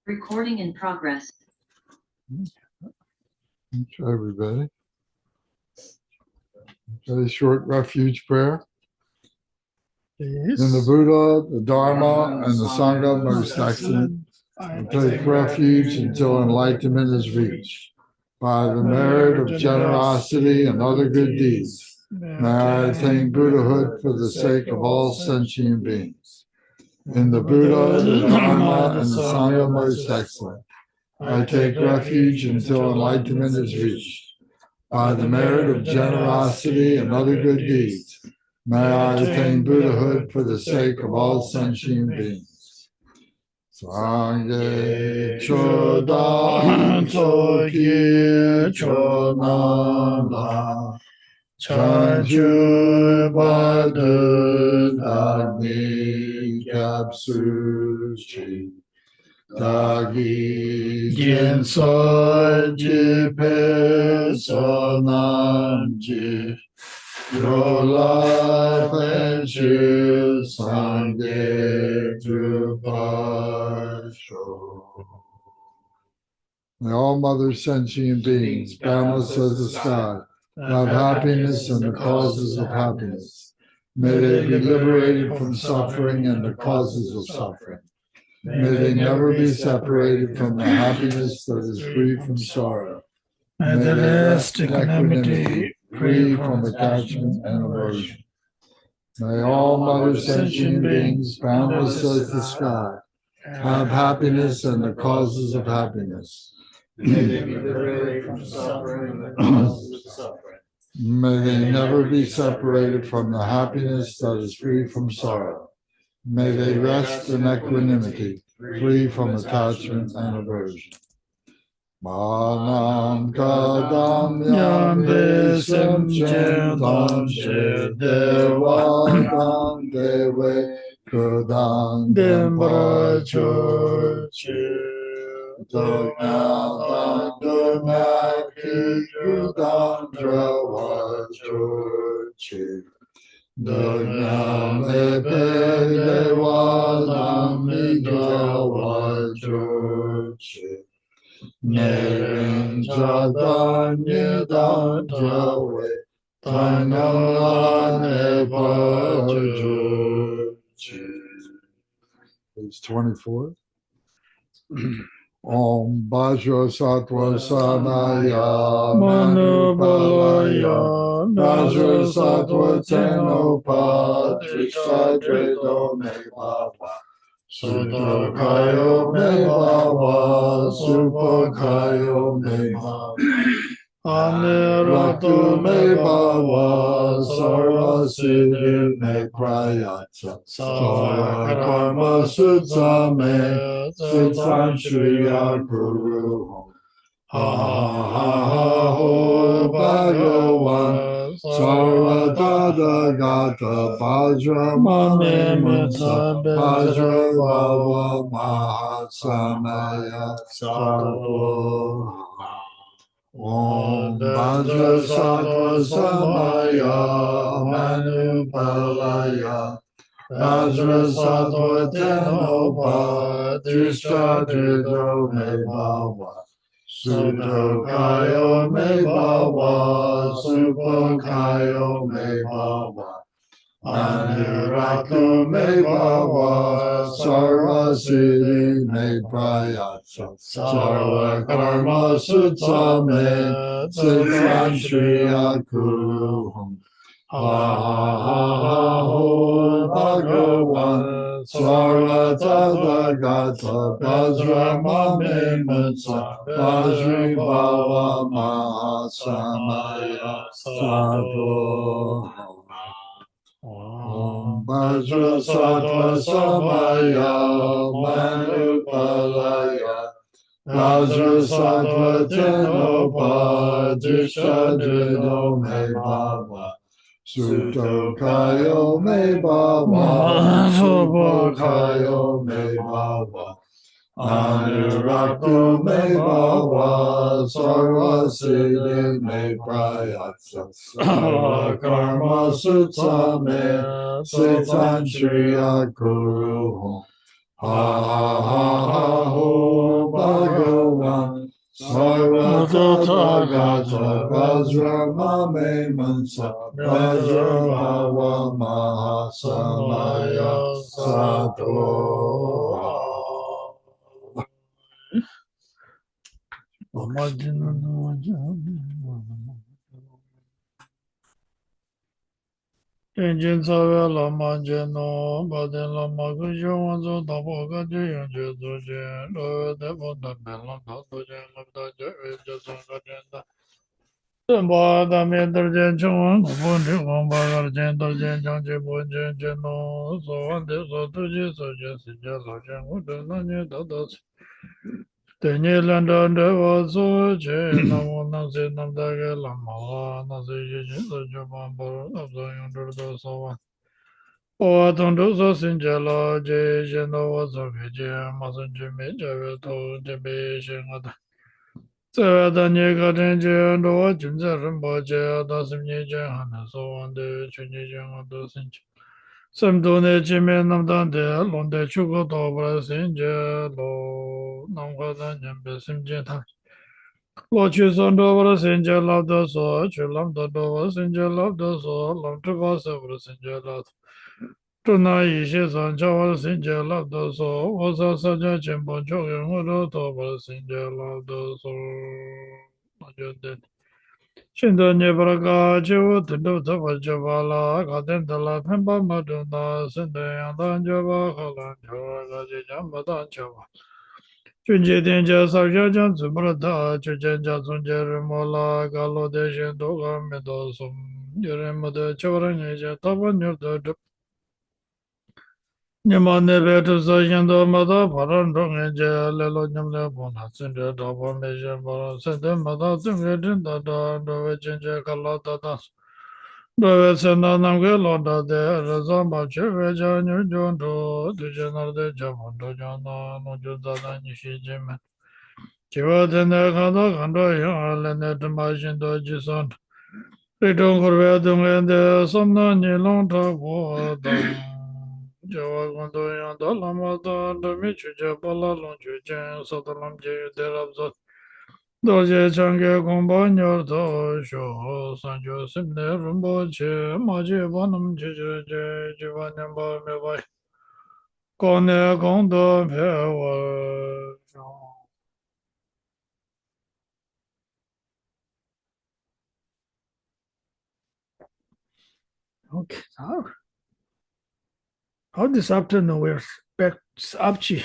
Recording in progress. Try everybody. Very short refuge prayer. Yes. In the Buddha, the Dharma, and the Sangha most excellent, I take refuge until enlightenment is reached. By the merit of generosity and other good deeds, may I attain Buddhahood for the sake of all sentient beings. In the Buddha, the Dharma, and the Sangha most excellent, I take refuge until enlightenment is reached. By the merit of generosity and other good deeds, may I attain Buddhahood for the sake of all sentient beings. Sangye Chodam Chokyi Drolma Chanchu Badu Dagni Kapsuchi Dagi Jinso Jipe Sonamji Yola Penchu Sangye Drupasho. May all mother sentient beings, boundless as the sky, have happiness and the causes of happiness. May they be liberated from suffering and the causes of suffering. May they never be separated from the happiness that is free from sorrow. May they rest in equanimity, free from attachment and aversion. May all mother sentient beings, boundless as the sky, have happiness and the causes of happiness. May they be liberated from suffering and the causes of suffering. May they never be separated from the happiness that is free from sorrow. May they rest in equanimity, free from attachment and aversion. Manam kadam yambe simchentam shedevadam deve kudam dimbrachochi donadam dunakidam dravachochi Dunyam lepe devanam midravachochi Nerin jadanyedam jave tanamane pajochi. Page 24. Om Bhajra Sattva Sanaya Manubalaya, Bhajra Sattva Tenopa Drishadredo Me Bhava Sudhokayo Me Bhava Supakayo Me Bhava Aniratu Me Bhava Sarva Siddhi Me Prayatsa Sarva Karma Sutta Me Suttam Shriya Guru Ha ha ha ho Bhagavan Sarva Gata Bhajra Mame Mutsa Bhajra Bhava Mahasamaya Sattva Om Bhajra Sattva Samaya Manupalaya Bhajra Sattva Tenopa Drishadrido Me Bhava Sudhokayo Me Bhava Supakayo Me Bhava Aniratu Me Bhava Sarva Siddhi Me Prayatsa Sarva Karma Sutta Me Suttam Shriya Kuruhum Ha ha ha ha ho Bhagavan Sarva Tathagata Bhajra Mame Mutsa Bhajri Bhava Mahasamaya Sattva Om Bhajra Sattva Samaya Manupalaya Bhajra Sattva Tenopa Drishadrido Me Bhava Sudhokayo Me Bhava Supakayo Me Bhava Aniratu Me Bhava Sarva Siddhi Me Prayatsa Sarva Karma Sutta Me Suttam Shriya Kuruhum Ha ha ha ha ho Gaja Vajra Mame Mansa Vajra Bhava Mahasamaya Sato. Tenjin Sawe Lama Jeno, Baden Lama Gursam, Wanzo Tabo Gaji Yanju Dojen, Lowe Devo Dabelam Dojen, Labda Jere Jason Gajenda. Tenpa Dami Darjen Chungwan, Kubundi Wamba Garjen Darjen Jangji Bojen Jeno, So Wande So Tuji So Jesi Jelo Jen Wudu Nanye Dadas. Tenye Landa Dewa So Che, Namo Nasi Namdage Lama, Nasi Jiji So Joban Boro, Abdo Yundur Do So Wan. Owa Tondo So Sinjala, Je Jeno Wazo Geje, Masun Jime Jawe To Jebe Shengada. Tsewa Nye Gaten Je, Ndowa Junze Rinpo Je, Dasim Nye Je Hana So Wande, Chunye Je Ngado Sinche. Samdo Ne Jime Namdande, Londe Chuko Dobra Sinje, Lo Namka Dan Nyambe Simje Ta. Lo Chu Son Dobra Sinje Labda So, Chu Lamda Dobra Sinje Labda So, Lam Chupa Sabra Sinje Labda. Tuna Yi Shi San Chawar Sinje Labda So, Wasa Saja Chimpo Chokin Wuro Dobra Sinje Labda So. Najun Shinda Nyebraka Chivu Tindu Tapa Chavala Katen Tala Pempa Maduna Sinda Yandan Java Kalan Java Gaji Jambatan Chava Chunji Tinja Saksha Jan Subrata Chuchen Jasunje Rimola Galo Deshin Toga Mido Sum Yurimada Chavaranya Tapa Nyurda Nyama Nebe Tusa Shindo Mada Paran Rongenje Lelo Nyamle Bona Sinja Tapa Mesha Para Sinde Mada Tunga Tinda Dove Chinja Kalata Das Dove Sena Namge Londa De Razamba Cheve Janyu Jondo Tujanar De Jamondo Jana Nojo Dada Nishi Jime Chiva Tene Kanda Kanda Yang Lene Tumba Shindo Jison Ritong Kurve Tungende Somna Nilong Tabo Dang Jawa Kondo Yang Dalama Dami Chuja Pala Long Chujen Satalam Je Derabzot Doje Change Gomba Nyor Do Sho Sanjo Simne Rumbo Che Maji Bonam Je Jiva Nyamba Mebai Kone Kondo Pewa Okay, how this afternoon we're back to Apchi,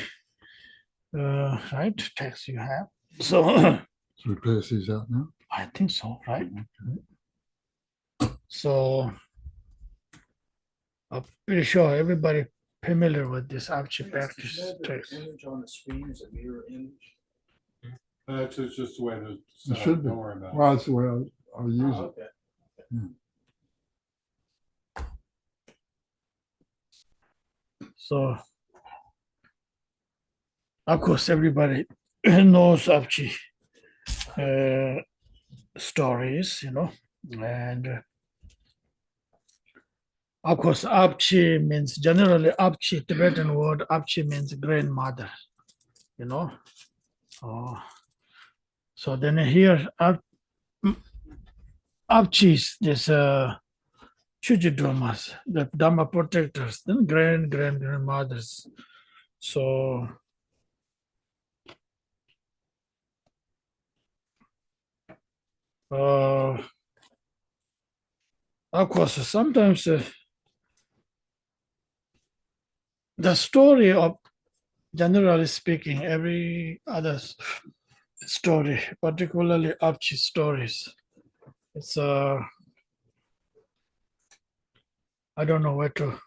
right? Text you have. So Should we pass these out now? I think so, right? So I'm pretty sure everybody familiar with this Apchi practice text. Image on the screen is a mirror image. That's just the way to It set should up. be. Don't worry about it. Well, that's the way I'll use Oh, it. okay. So of course everybody knows Apchi stories, and of course Apchi means generally Apchi Tibetan word Apchi means grandmother, you know. So then here Apchis, this Chokyi Drolmas, the Dharma protectors, then grandmothers. So of course, sometimes the story of, generally speaking, every other story, particularly Apchi stories, it's I don't know what to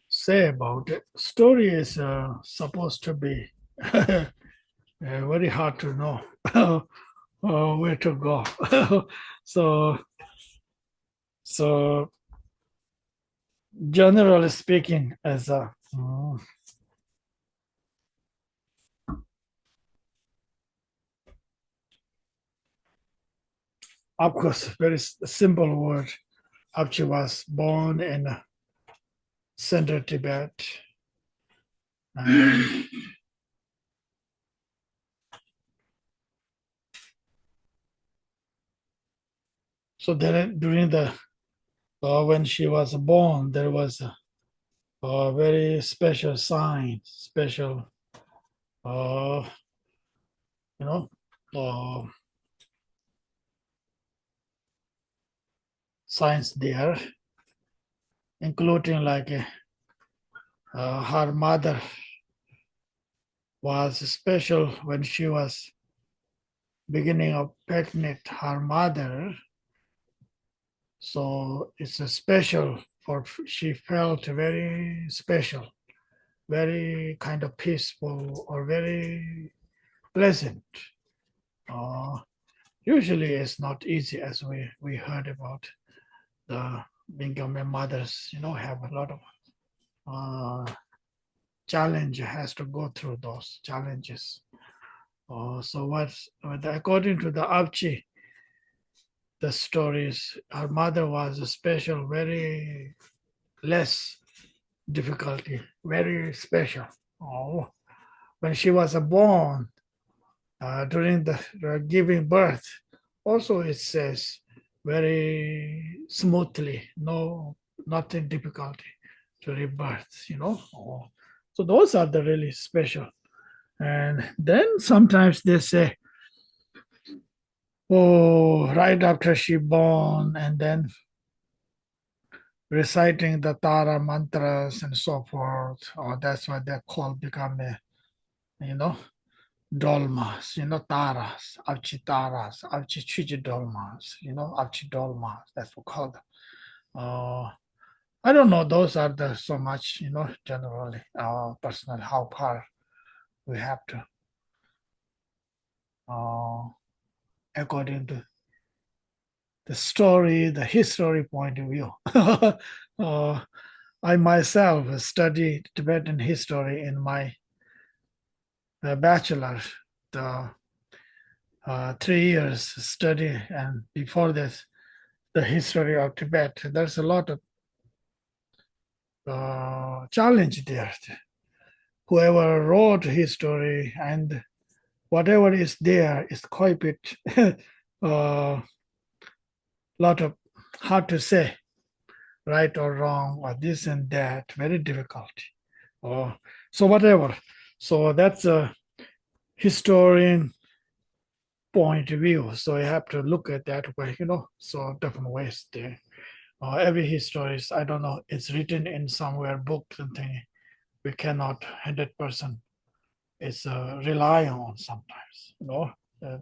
say about it. Story is supposed to be very hard to know where to go. so generally speaking, as a of course, very simple word. Apchi was born in central Tibet, and So then during the when she was born, there was a very special sign, special you know signs there, including like her mother was special when she was beginning of pregnant her mother. So it's a special for she felt very special, very kind of peaceful or very pleasant. Uh, Usually it's not easy as we heard about the Bengali mothers, have a lot of challenge has to go through those challenges. So according to the Avchi, the stories, her mother was a special, very less difficulty, very special. Oh, when she was born, during the giving birth, also it says very smoothly, nothing difficulty to rebirth. Oh, so those are the really special. And then sometimes they say, oh, right after she born, and then reciting the Tara mantras and so forth. Or that's why they're called become you know, dolmas, taras, Achi taras, Achi Chokyi Drolmas, Achi dolmas. That's what called. I don't know. Those are the so much, generally personal how far we have to, according to the story, the history point of view. I myself studied Tibetan history in my bachelor, the 3 years study, and before this, the history of Tibet. There's a lot of challenge there. Whoever wrote history and whatever is there is quite a bit, lot of hard to say, right or wrong, or this and that, very difficult. So whatever. So that's a historian point of view. So you have to look at that way, so different ways there. Every history is, I don't know, it's written in somewhere, books and thing. We cannot 100%. It's rely on sometimes,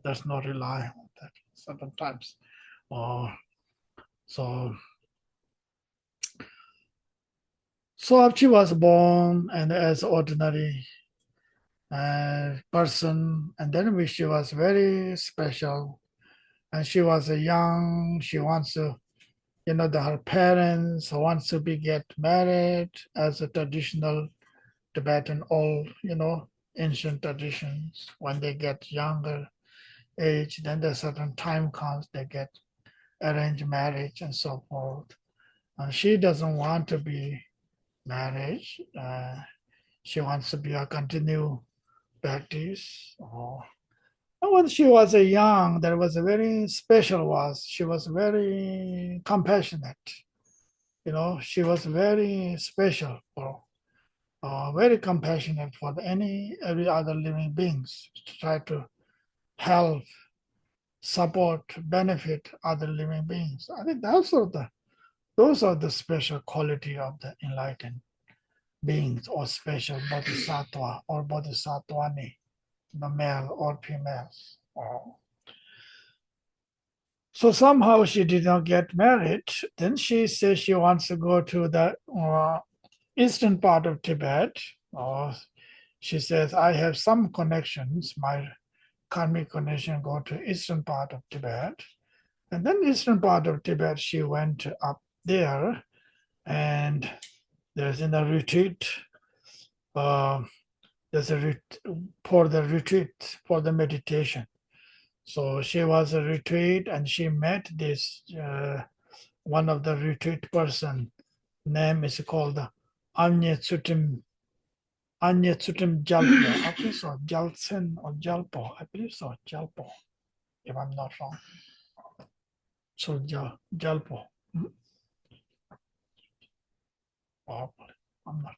there's no rely on that sometimes. So Abchi was born and as ordinary person, and then she was very special, and she was a young. She wants to, her parents wants to get married as a traditional Tibetan old, ancient traditions. When they get younger age, then the certain time comes, they get arranged marriage and so forth. And she doesn't want to be married. She wants to be a continue practice. And when she was a young, there was a very special was she was very compassionate. She was very special for very compassionate for every other living beings to try to help, support, benefit other living beings. I think those are the special quality of the enlightened beings or special bodhisattva or bodhisattvani, the male or females. So somehow she did not get married. Then she says she wants to go to the eastern part of Tibet. She says, I have some connections, my karmic connection go to eastern part of Tibet. And then eastern part of Tibet, she went up there, and there's in a retreat, there's for the retreat, for the meditation. So she was a retreat, and she met this, one of the retreat person, name is called Anya Tsutim Jalpo. I believe so, Jaltsen or Jalpo. I believe so, Jalpo, if I'm not wrong. So Jalpo. Probably. I'm not.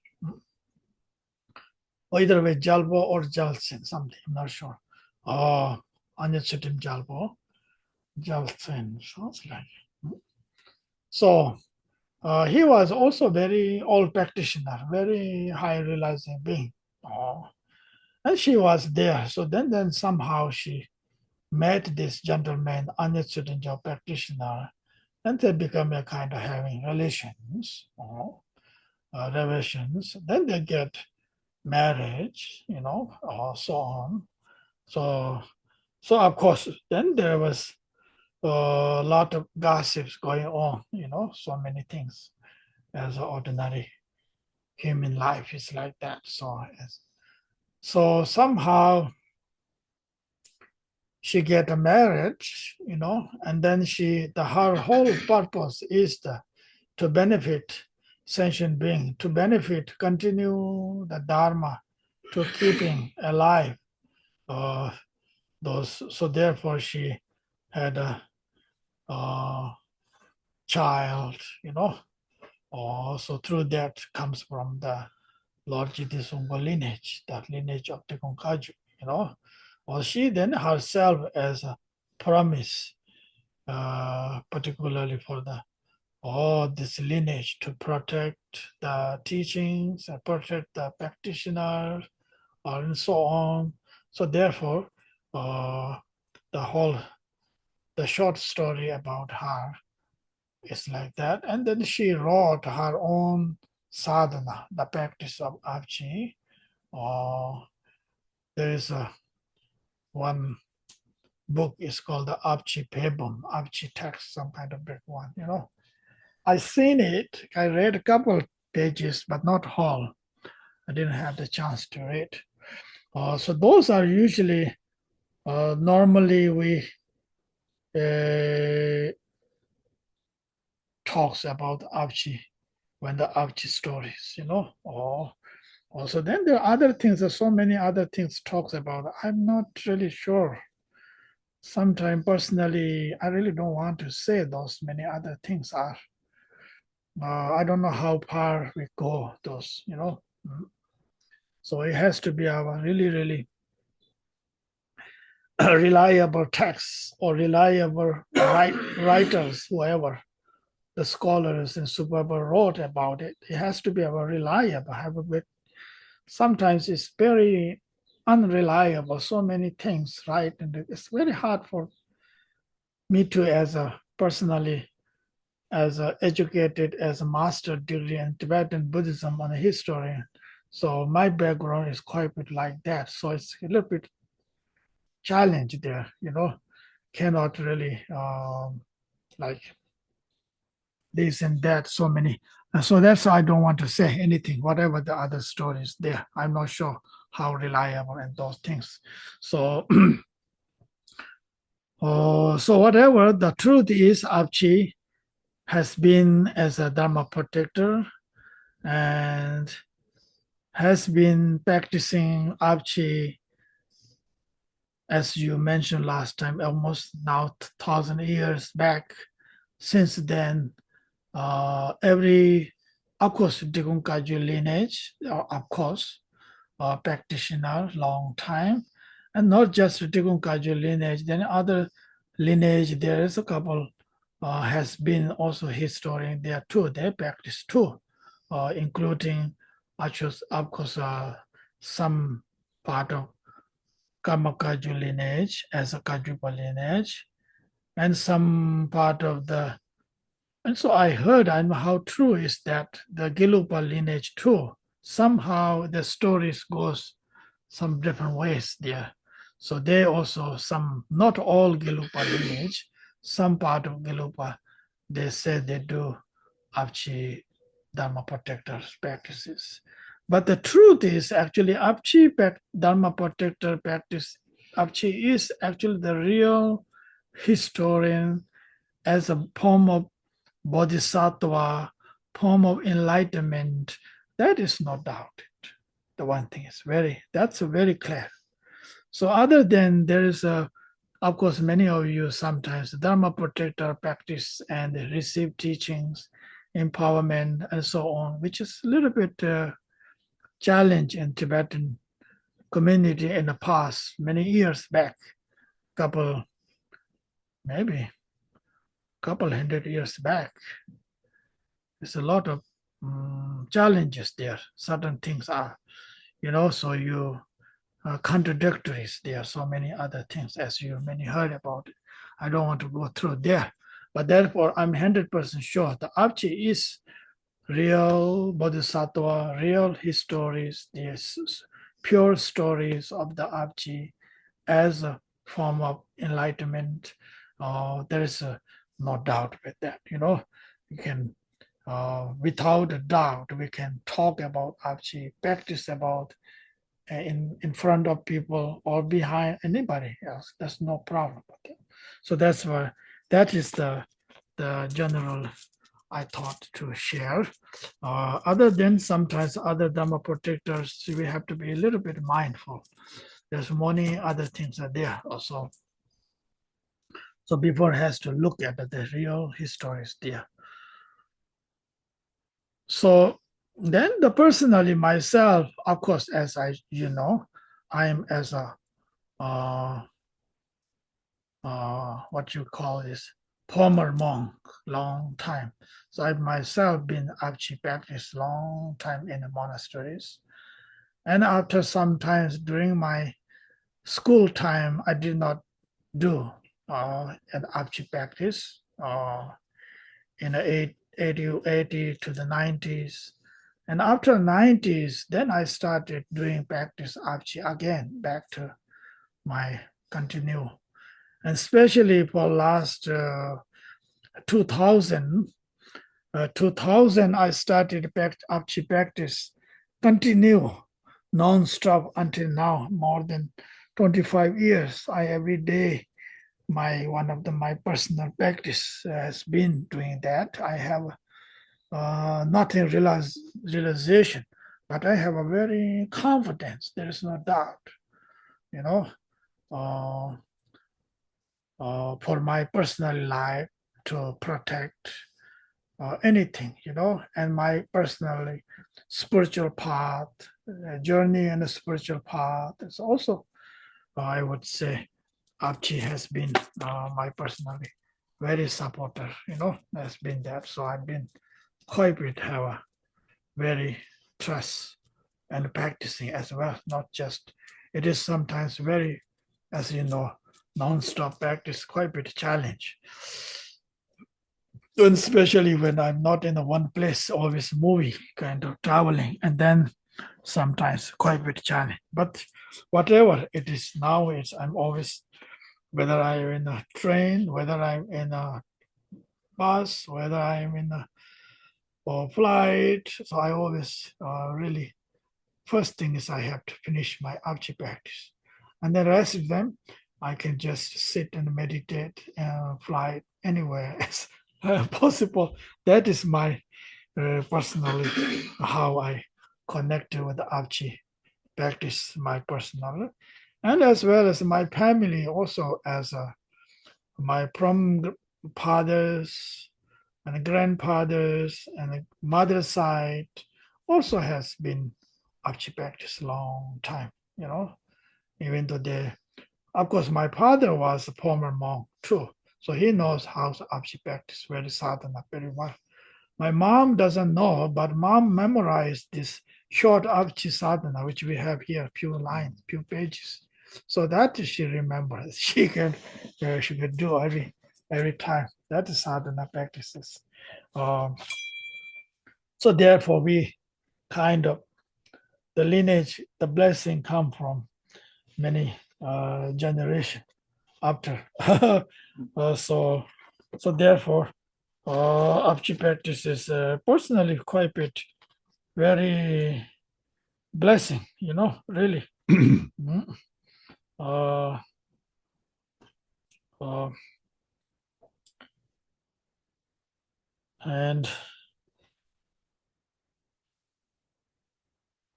Or either way, Jalpo or Jalsin, something. I'm not sure. Anyatsutim Jalpo, Jalsin, sounds like. So he was also very old practitioner, very high realizing being. And she was there. So then somehow she met this gentleman, Anyatsutim practitioner, and they become a kind of having relations, relations. Then they get marriage, so on. So of course, then there was a lot of gossips going on, so many things as an ordinary human life is like that. So somehow she get married, and then her whole purpose is to benefit sentient being, to benefit, continue the Dharma, to keeping alive those. So therefore she had a child, so through that comes from the Lord Jitisunga lineage, that lineage of Tekong Kaju, or she then herself as a promise, particularly for this lineage to protect the teachings, protect the practitioners, and so on. So therefore, the short story about her is like that. And then she wrote her own sadhana, the practice of Achi. There is one book is called the Achi Pebum, Achi text, some kind of big one, I seen it. I read a couple pages, but not whole. I didn't have the chance to read. So those are usually, normally we talks about Achi when the Achi stories, Also, then there are other things. There's so many other things talks about. I'm not really sure. Sometimes personally, I really don't want to say those many other things are. I don't know how far we go. Those, So it has to be our really, really reliable texts or reliable writers, whoever the scholars and superb wrote about it. It has to be our reliable. Have a bit. Sometimes it's very unreliable. So many things, right? And it's very hard for me to, as a personally, as a educated, as a master degree in Tibetan Buddhism and a historian. So my background is quite a bit like that. So it's a little bit challenge there, cannot really like this and that, so many. So that's why I don't want to say anything, whatever the other stories there. I'm not sure how reliable and those things. So, so whatever the truth is, Achi has been as a Dharma protector and has been practicing Achi, as you mentioned last time, almost now 1,000 years back. Since then, of course, Digung Kaju lineage, of course, practitioner, long time, and not just Digung Kaju lineage, then other lineage, there is a couple, has been also historian there too, they practice too, including, of course, some part of Karma Kaju lineage as a Kajupa lineage, and some part of the. And so I heard, I know how true is that the Gelupa lineage too, somehow the stories goes some different ways there. So they also not all Gelupa lineage, some part of Gelupa, they say they do Avchi Dharma protector practices. But the truth is actually Avchi Dharma protector practice, Avchi is actually the real historian as a form of bodhisattva, form of enlightenment. That is no doubt. The one thing is that's very clear. So other than there is a of course, many of you sometimes Dharma protector practice and receive teachings, empowerment, and so on, which is a little bit challenge in Tibetan community in the past, many years back, couple, maybe couple hundred years back. There's a lot of challenges there. Certain things are, so you contradictories. There are so many other things as you many heard about it. I don't want to go through there, but therefore I'm 100% sure the Abchi is real bodhisattva, real histories, these pure stories of the Abchi as a form of enlightenment. There is no doubt with that. We can, without a doubt, we can talk about Abchi, practice about in front of people or behind anybody else. That's no problem. So that's why that is the general I thought to share. Other than sometimes other Dhamma protectors, we have to be a little bit mindful. There's many other things are there also. So people has to look at the real histories there. So then the personally myself, of course, as I I'm as a what you call is former monk, long time. So I myself been actually practiced long time in the monasteries. And after some times during my school time, I did not do an Abchi practice in the 80 to the 90s. And after 90s, then I started doing practice Abchi again, back to my continue. And especially for last 2000, 2000, I started Abchi practice, continue non-stop until now, more than 25 years. I every day, one of my personal practice has been doing that. I have nothing realization, but I have a very confidence. There is no doubt, uh, for my personal life to protect anything, and my personally spiritual path, journey and the spiritual path is also, I would say, Abchi has been my personally very supporter, has been that. So I've been quite with her, very trust and practicing as well, not just, it is sometimes very, as you know, non-stop practice, quite a bit challenge. And especially when I'm not in one place, always moving, kind of traveling, and then sometimes quite a bit challenge. But whatever it is now, I'm always, whether I'm in a train, whether I'm in a bus, whether I'm in a flight, so I always really, first thing is I have to finish my Abchi practice. And the rest of them, I can just sit and meditate, fly anywhere as possible. That is my personally how I connect with the Abchi practice, my personal, and as well as my family also as my from fathers and grandfathers and mother's side also has been Abchi practice long time, even though of course, my father was a former monk too, so he knows how to Abchi practice very sadhana very well. My mom doesn't know, but mom memorized this short Abchi sadhana, which we have here, few lines, few pages. So that she remembers. She can do every time. That is sadhana practices. So therefore, we kind of the lineage, the blessing come from many generation after. So therefore, Abchi practice is personally quite a bit very blessing, really. Mm. uh, uh, and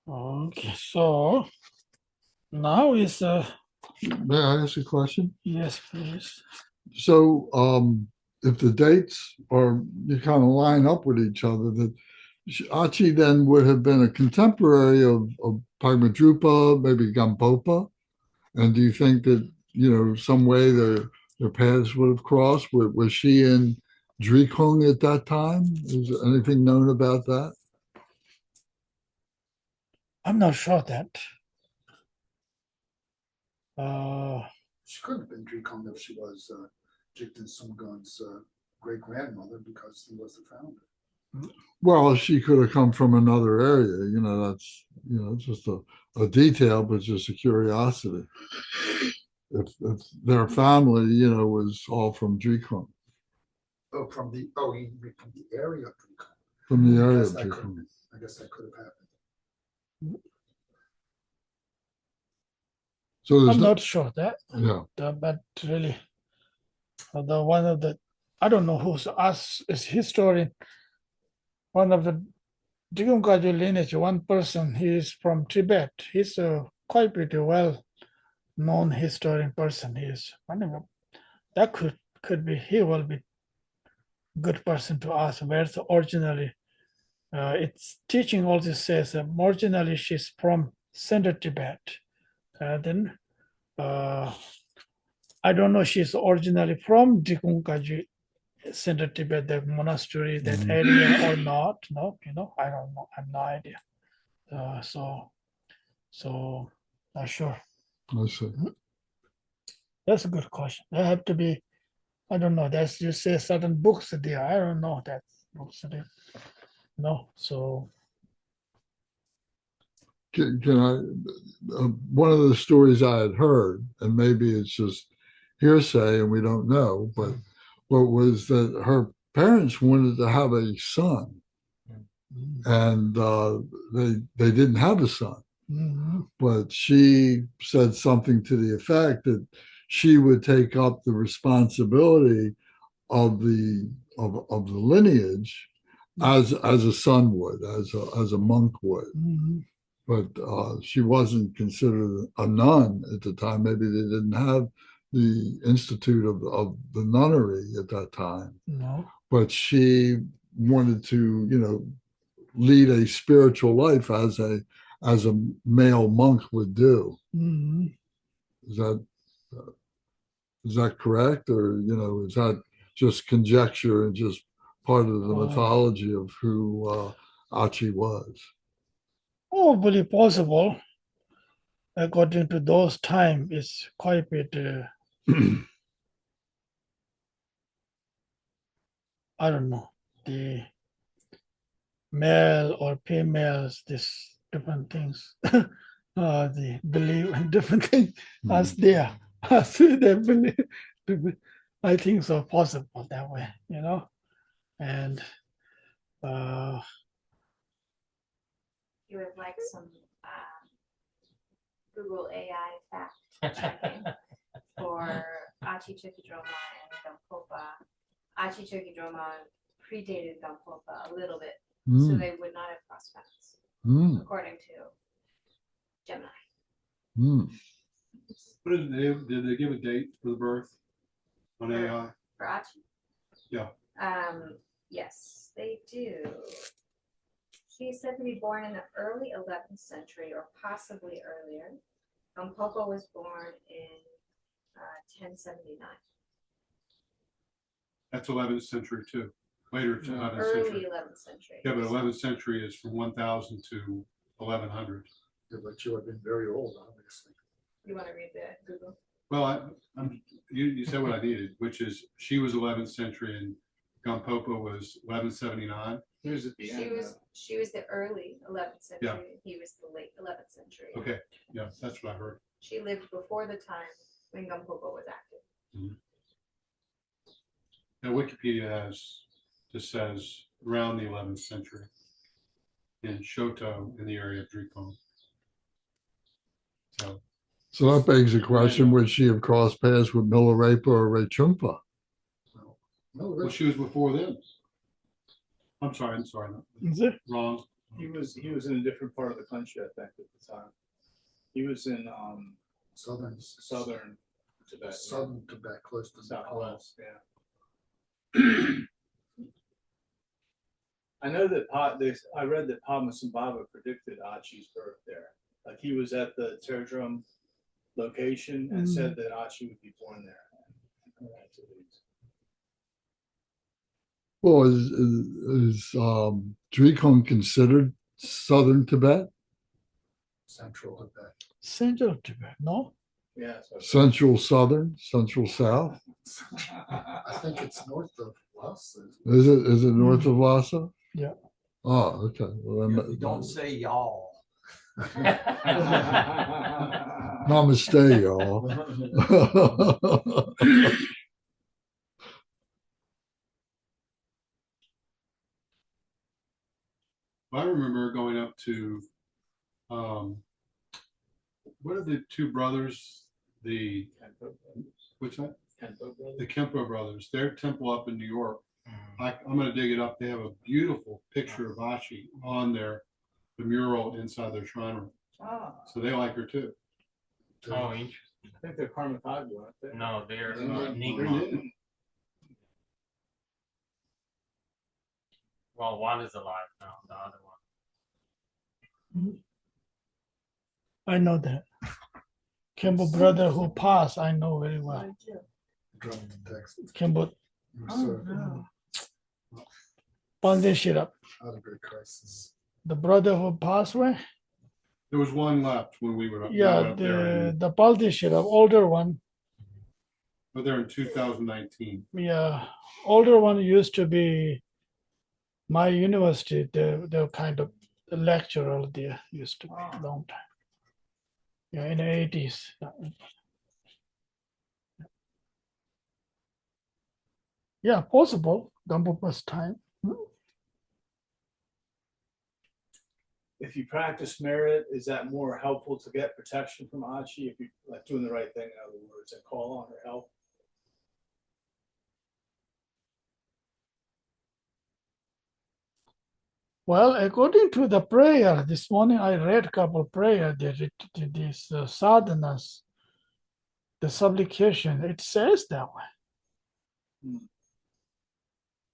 okay, so now is may I ask a question? Yes, please. So, if the dates are, you kind of line up with each other, that Achi then would have been a contemporary of Padmadrupa, maybe Gampopa. And do you think that, some way their paths would have crossed? Was she in Drikung at that time? Is there anything known about that? I'm not sure that. She couldn't have been Drikung if she was Jigten Sumgung's great grandmother because he was the founder. Well, she could have come from another area. That's, just a detail, but just a curiosity. If their family, was all from Drikung. Oh, from the area of Drikung. From the area Yes, of Drikung. I guess that could have happened. So there's I'm not sure that. Yeah. But really, the one of the, I don't know who's us is historian. One of the Digungaju lineage, one person, he is from Tibet. He's a quite pretty well known historian person. He is one of them. That could be, he will be good person to ask where's originally. It's teaching also says originally she's from Central Tibet. Then I don't know she's originally from Digungaju Central Tibet, the monastery, that area or not. No, I don't know. I have no idea. So not sure. I see. That's a good question. There have to be, I don't know. That's you say certain books there. I don't know that books there. No, so Can I? One of the stories I had heard, and maybe it's just hearsay and we don't know, but what was that her parents wanted to have a son, and they didn't have a son. But she said something to the effect that she would take up the responsibility of the lineage as a son would, as a monk would. But she wasn't considered a nun at the time. Maybe they didn't have the institute of the nunnery at that time. no. But she wanted to, lead a spiritual life as a male monk would do. Is that correct, or is that just conjecture and just part of the mythology of who Achi was? Probably possible. According to those time, it's quite a bit. I don't know, the male or females, this different things. They believe in different things as they are. As they believe. I think so possible that way, and You would like some Google AI fact checking for Achi Chokyi Drolma and Gampopa. Achi Chokyi Drolma predated Gampopa a little bit, so they would not have crossed paths, according to Gemini. What did they give a date for the birth on AI? For Achi? Yeah. Yes, they do. She is said to be born in the early 11th century or possibly earlier. Gampopa was born in 1079. That's 11th century too. Later to 11th Early century. 11th century. Yeah, but 11th century is from 1000 to 1100. Yeah, but you have been very old, obviously. You want to read the Google? Well, you said what I needed, which is she was 11th century and Gampopa was 1179. He was at the end. She was the early 11th century. Yeah. He was the late 11th century. Okay, yeah, that's what I heard. She lived before the time when Gampopa was active. Now Wikipedia just says around the 11th century in Shoto in the area of Drikung. So that begs the question: would she have crossed paths with Milarepa or Rechungpa? Well, she was before them. I'm sorry. is it? Wrong. He was in a different part of the country, I think, at the time. He was in southern Tibet. southern Tibet, close to Nepal. Southwest, yeah. I know that I read that Padmasambhava predicted Achi's birth there. Like he was at the Terdrum location and said that Achi would be born there. Well, is Drikung considered southern Tibet? Central Tibet. Central Tibet, no? Yeah. Central southern, central south? I think it's north of Lhasa. Is it north of Lhasa? Yeah. Oh, okay. Well, Don't say y'all. Namaste, y'all. I remember going up to, what are the two brothers? What's that? The Kempo brothers. Their temple up in New York. I'm going to dig it up. They have a beautiful picture of Achi on the mural inside their shrine room. So they like her too. Oh, interesting. I think they're Karmatagya, aren't they? No, they're They're not- Nigma. Well, one is alive now, the other one. I know that. Kempo brother who passed, I know very well. Dropped the text. Kempo So, Pandeshirap, out of a crisis. the brother who passed away. There was one left when we were up, Yeah, up there. the Pandeshirap, older one. But they're in 2019. Yeah, older one used to be my university. They were kind of the lecturer there used to be long time. Yeah, in the 80s. Yeah, possible. Gampopa's time. If you practice merit, is that more helpful to get protection from Achi if you like doing the right thing, in other words, and call on her help? Well, according to the prayer, this morning I read a couple prayer, these sadhanas, the supplication, it says that way.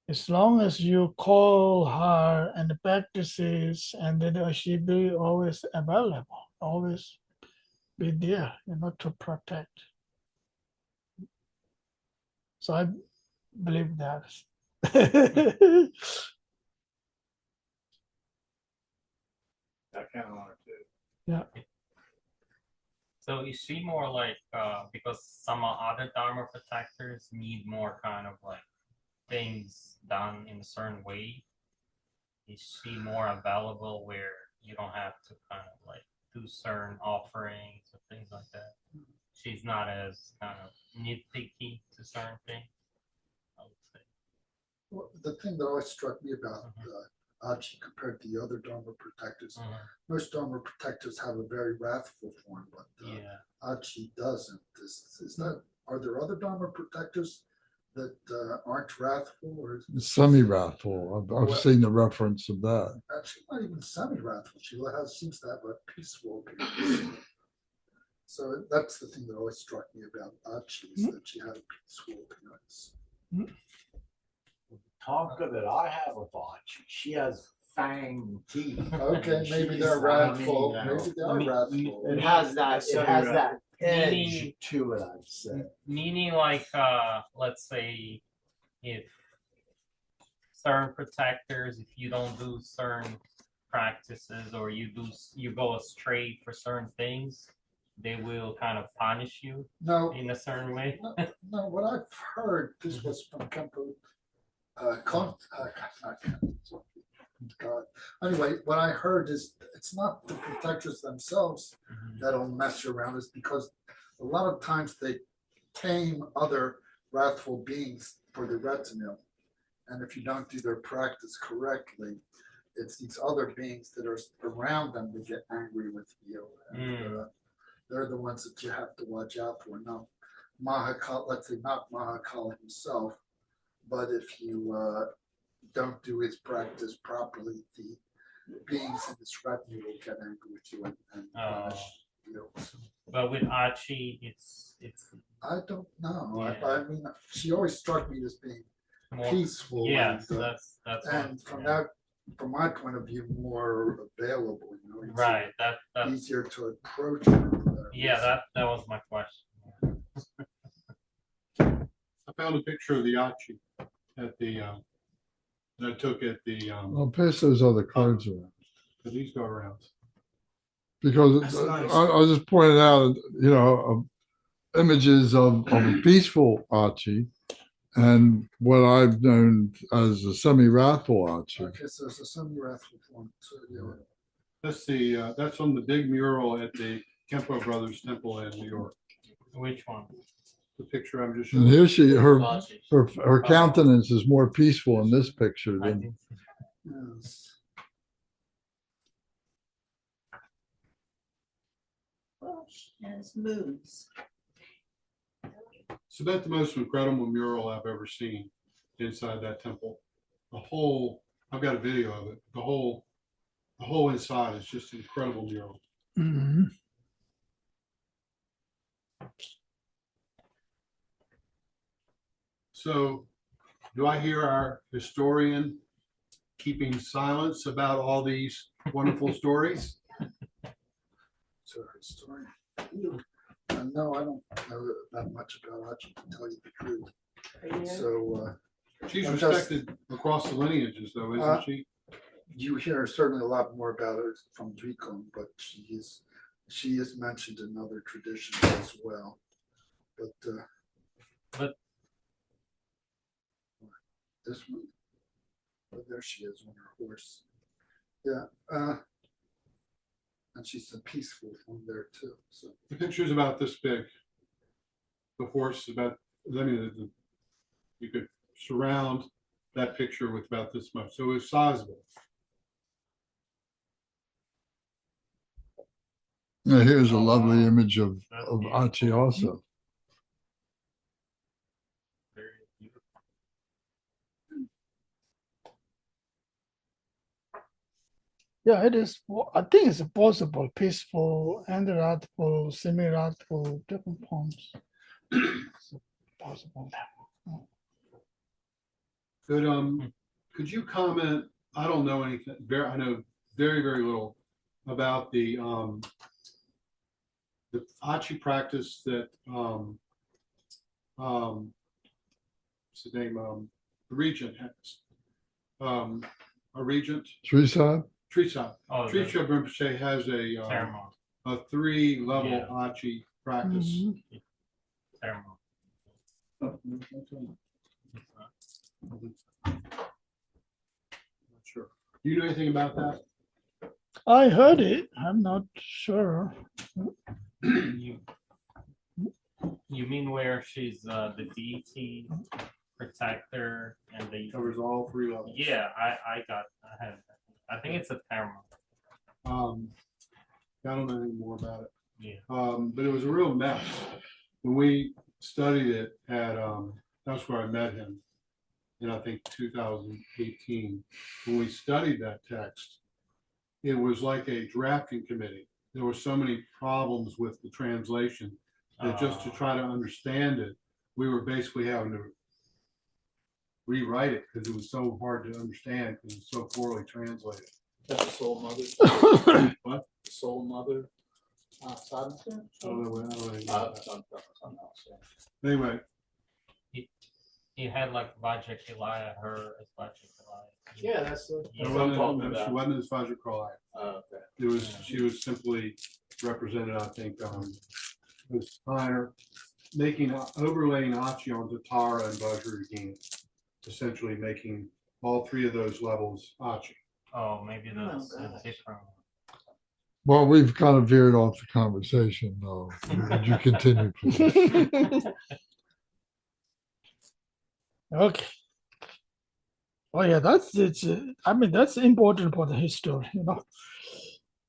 As long as you call her and practices, and then she be always available, always be there, to protect. So I believe that. I kind of want to too. Yeah. So you see more like, because some other Dharma protectors need more kind of like things done in a certain way. You see more available where you don't have to kind of like do certain offerings or things like that. She's not as kind of nitpicky to certain things, I would say. Well, the thing that always struck me about Achi compared to the other Dharma protectors, most Dharma protectors have a very wrathful form, but Achi doesn't. Are there other Dharma protectors that aren't wrathful or Semi-wrathful. I've seen the reference of that. She's not even semi-wrathful. She seems to have a peaceful appearance. So that's the thing that always struck me about Achi is that she had a peaceful appearance. Talk of it, I have a Achi. She has fang teeth. Okay, maybe they're wrathful. Maybe they are wrathful. It has that edge Meaning- to it, I'd say. Meaning like, let's say if certain protectors, if you don't do certain practices or you go astray for certain things, they will kind of punish you No, in a certain way. no. What I've heard, this was from Kempo. God. Anyway, what I heard is it's not the protectors themselves that'll mess you around. It's because a lot of times they tame other wrathful beings for the retinue, and if you don't do their practice correctly, it's these other beings that are around them that get angry with you. And, they're the ones that you have to watch out for. Now, Mahakal, let's say not Mahakal himself, but if you don't do his practice properly, the beings in this retinue will get angry with you and punish. deal. So, But with Achi, it's I don't know. Yeah. I mean, she always struck me as being more. peaceful. Yeah, and, so that's and from yeah. that, from my point of view, more available. You know, Right. That's easier to approach her. for that yeah. reason. That was my question. I found a picture of the Achi at the, that I took at the, I'll pass those other cards around. these go around. Because That's nice. I was just pointing out, images of a peaceful Achi and what I've known as a semi-wrathful Achi. I guess there's a semi-wrathful one too. Yeah. That's on the big mural at the Kempo Brothers Temple in New York. Which one? The picture I'm just And showing. here her Achi. her countenance is more peaceful in this picture I than think Yes. Well, she has moods. It's about the most incredible mural I've ever seen inside that temple. I've got a video of it. The whole inside is just an incredible mural. Mhm. So, do I hear our historian keeping silence about all these wonderful stories? So her story. No, I don't know that much about Achi, to tell you the truth. So She's I'm just- respected across the lineages, though, isn't Uh, she? you hear certainly a lot more about her from Drikon, but she is mentioned in other traditions as well. But this one, oh, there she is on her horse. Yeah, and she's a peaceful one there too. So The picture's about this big. The horse is about, you could surround that picture with about this much, so it was sizable. yeah, here's a Oh, lovely wow. image of That's Achi beautiful. also. very beautiful. Yeah, it is. I think it's possible, peaceful, and wrathful, semi-wrathful, different forms. It's possible. Could you comment, I don't know anything, I know very, very little about the Achi practice that, what's the name, the regent has. A regent, Teresa? Teresa Oh, Rinpoche has Thermal. a 3-level Yeah. Achi practice. Mhm. Thermal. Not sure. Do you know anything about that? I heard it. I'm not sure. You mean where she's the deity protector and the Covers all 3 levels. yeah, I have I think it's a thermal. I don't know anything more about it. Yeah. But it was a real mess. When we studied it at, that's where I met him in, I think, 2018. When we studied that text, it was like a drafting committee. There were so many problems with the translation that just to try to understand it, we were basically having to rewrite it because it was so hard to understand because it was so poorly translated. That's the soul mother. What? The soul mother. Sadness. I don't know anything about that. Something else. Anyway, He had like Vajra Kilaya, her as Vajra Kilaya. Yeah, that's the. Yeah. she That's what I'm talking wasn't about. as Vajra Kralaya. Okay. It was, she was simply represented, I think, as Steiner, overlaying Achi onto Tara and Vajra again, essentially making all 3 of those levels Achi. Oh, maybe that's a gosh. different. Well, we've kind of veered off the conversation, though. Would you continue, please? Okay. Oh yeah, it's. I mean, that's important for the history,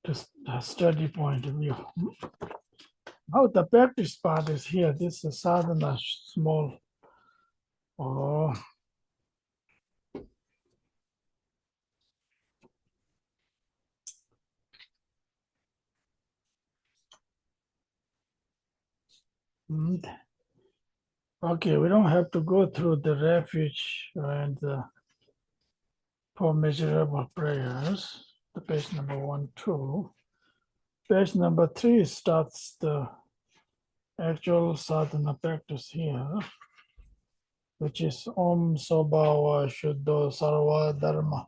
just the study point of view. Now the Baptist part is here. This is sadhana small. Oh. Mm. Okay, we don't have to go through the refuge and the four measurable prayers. The page number 1, 2. Page number 3 starts the actual sadhana practice here, which is Om Sobhava Shuddho Sarva Dharma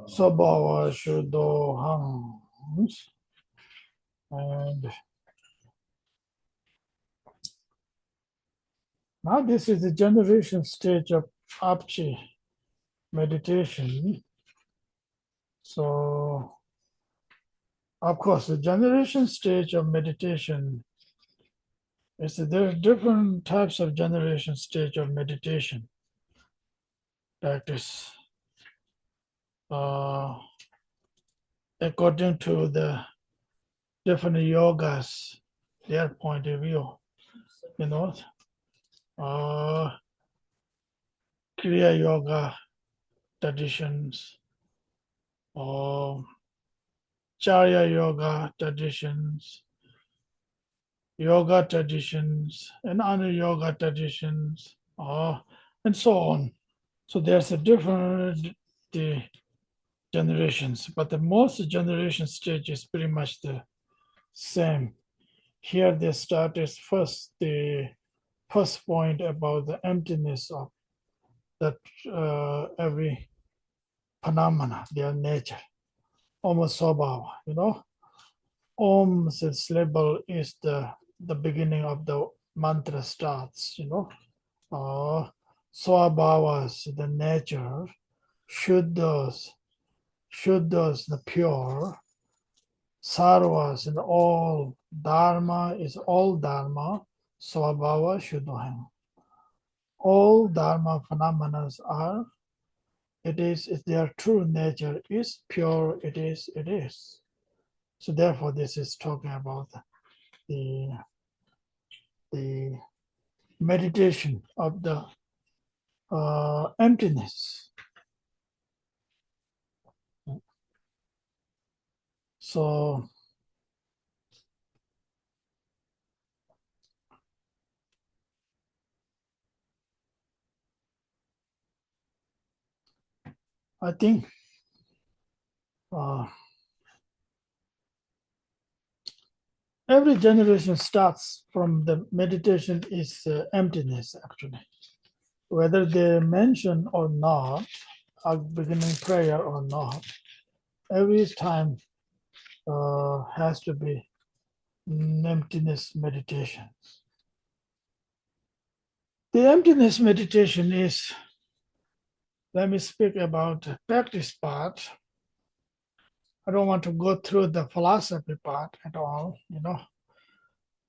Sobhava Shuddho Hang. And now this is the generation stage of Apchi meditation. So, of course, the generation stage of meditation is that there are different types of generation stage of meditation practice. According to the different yogas, their point of view, you know, Kriya Yoga traditions, or Charya Yoga traditions, yoga traditions, and other yoga traditions, and so on. So there's a different the generations, but the most generation stage is pretty much the same. Here they start as first the first point about the emptiness of that every phenomena, their nature, almost swabhava, you know. Om's syllable is the beginning of the mantra starts, you know. Swabhavas, the nature, shuddhas, the pure, sarvas, and all, dharma is all dharma, swabhava shuddham. All dharma phenomena are, it is, their true nature is pure, it is. So therefore, this is talking about the meditation of the emptiness. So I think every generation starts from the meditation is emptiness, actually. Whether they mention or not, a beginning prayer or not, every time has to be emptiness meditation. The emptiness meditation is, let me speak about the practice part. I don't want to go through the philosophy part at all, you know.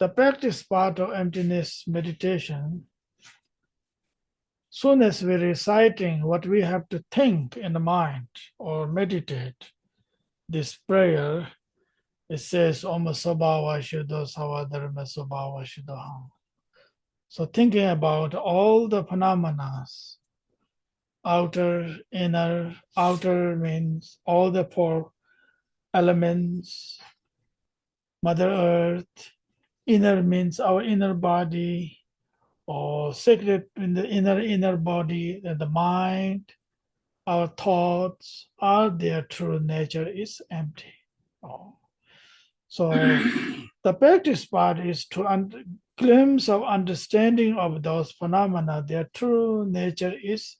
The practice part of emptiness meditation, soon as we're reciting what we have to think in the mind or meditate, this prayer, it says, Om Sabhava Shuddha Savadharma Sabhava Shuddhaham. So thinking about all the phenomena, outer, inner, outer means all the four elements, Mother Earth, inner means our inner body, or sacred in the inner body, and the mind, our thoughts, are their true nature is empty. So the practice part is to glimpse of understanding of those phenomena. Their true nature is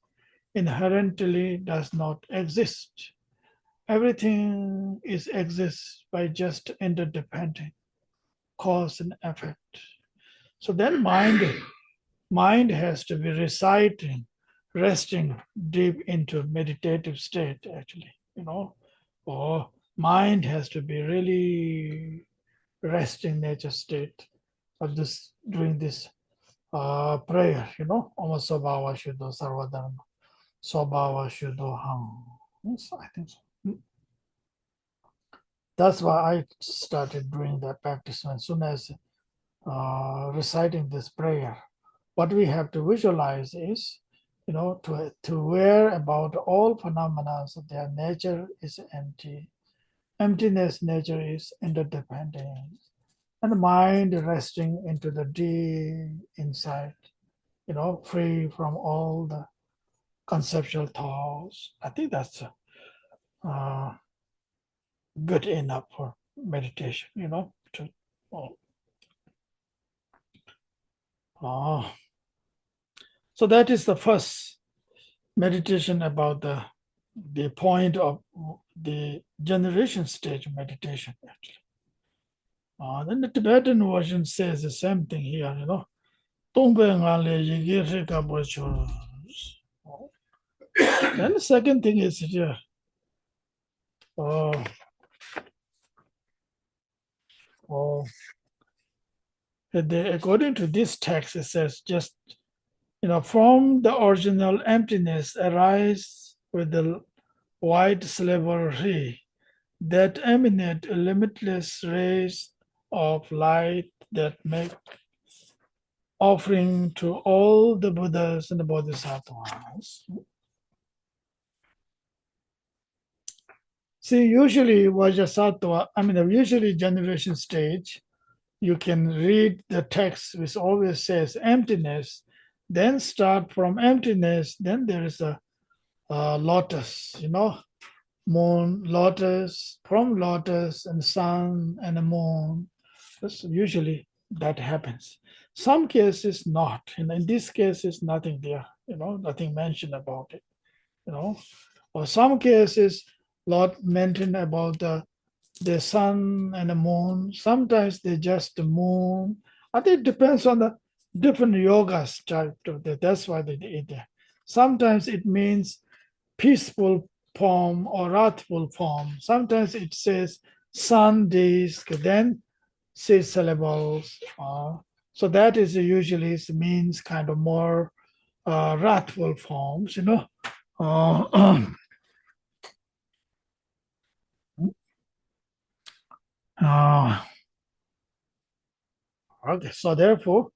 inherently does not exist. Everything exists by just interdependent cause and effect. So then mind has to be reciting, resting deep into meditative state, actually, you know, or mind has to be really resting nature state of this, doing this prayer, you know, Om Sabhava Shuddho Sarvadharma, Sabhava Shuddho Hang. Yes, I think so. That's why I started doing that practice as soon as reciting this prayer. What we have to visualize is, you know, to aware about all phenomena, so their nature is empty. Emptiness nature is interdependent. and the mind resting into the deep inside, free from all the conceptual thoughts. I think that's good enough for meditation, to, so that is the first meditation about the point of the generation stage meditation, actually. Then the Tibetan version says the same thing here, Then the second thing is here. According to this text, it says just, from the original emptiness arise with the white slavery that emanate a limitless rays of light that make offering to all the Buddhas and the Bodhisattvas. See, usually Vajrasattva, usually generation stage, you can read the text which always says emptiness, then start from emptiness, then there is a lotus, moon, lotus, from lotus, and sun and the moon. That's usually that happens. Some cases not, and in this case is nothing there, nothing mentioned about it, or some cases lot mentioned about the sun and the moon. Sometimes they just the moon. I think it depends on the different yogas type of that. That's why they did that. Sometimes it means peaceful form or wrathful form. Sometimes it says sun, disk, then 6 syllables. So that is usually means kind of more wrathful forms, Okay, so therefore,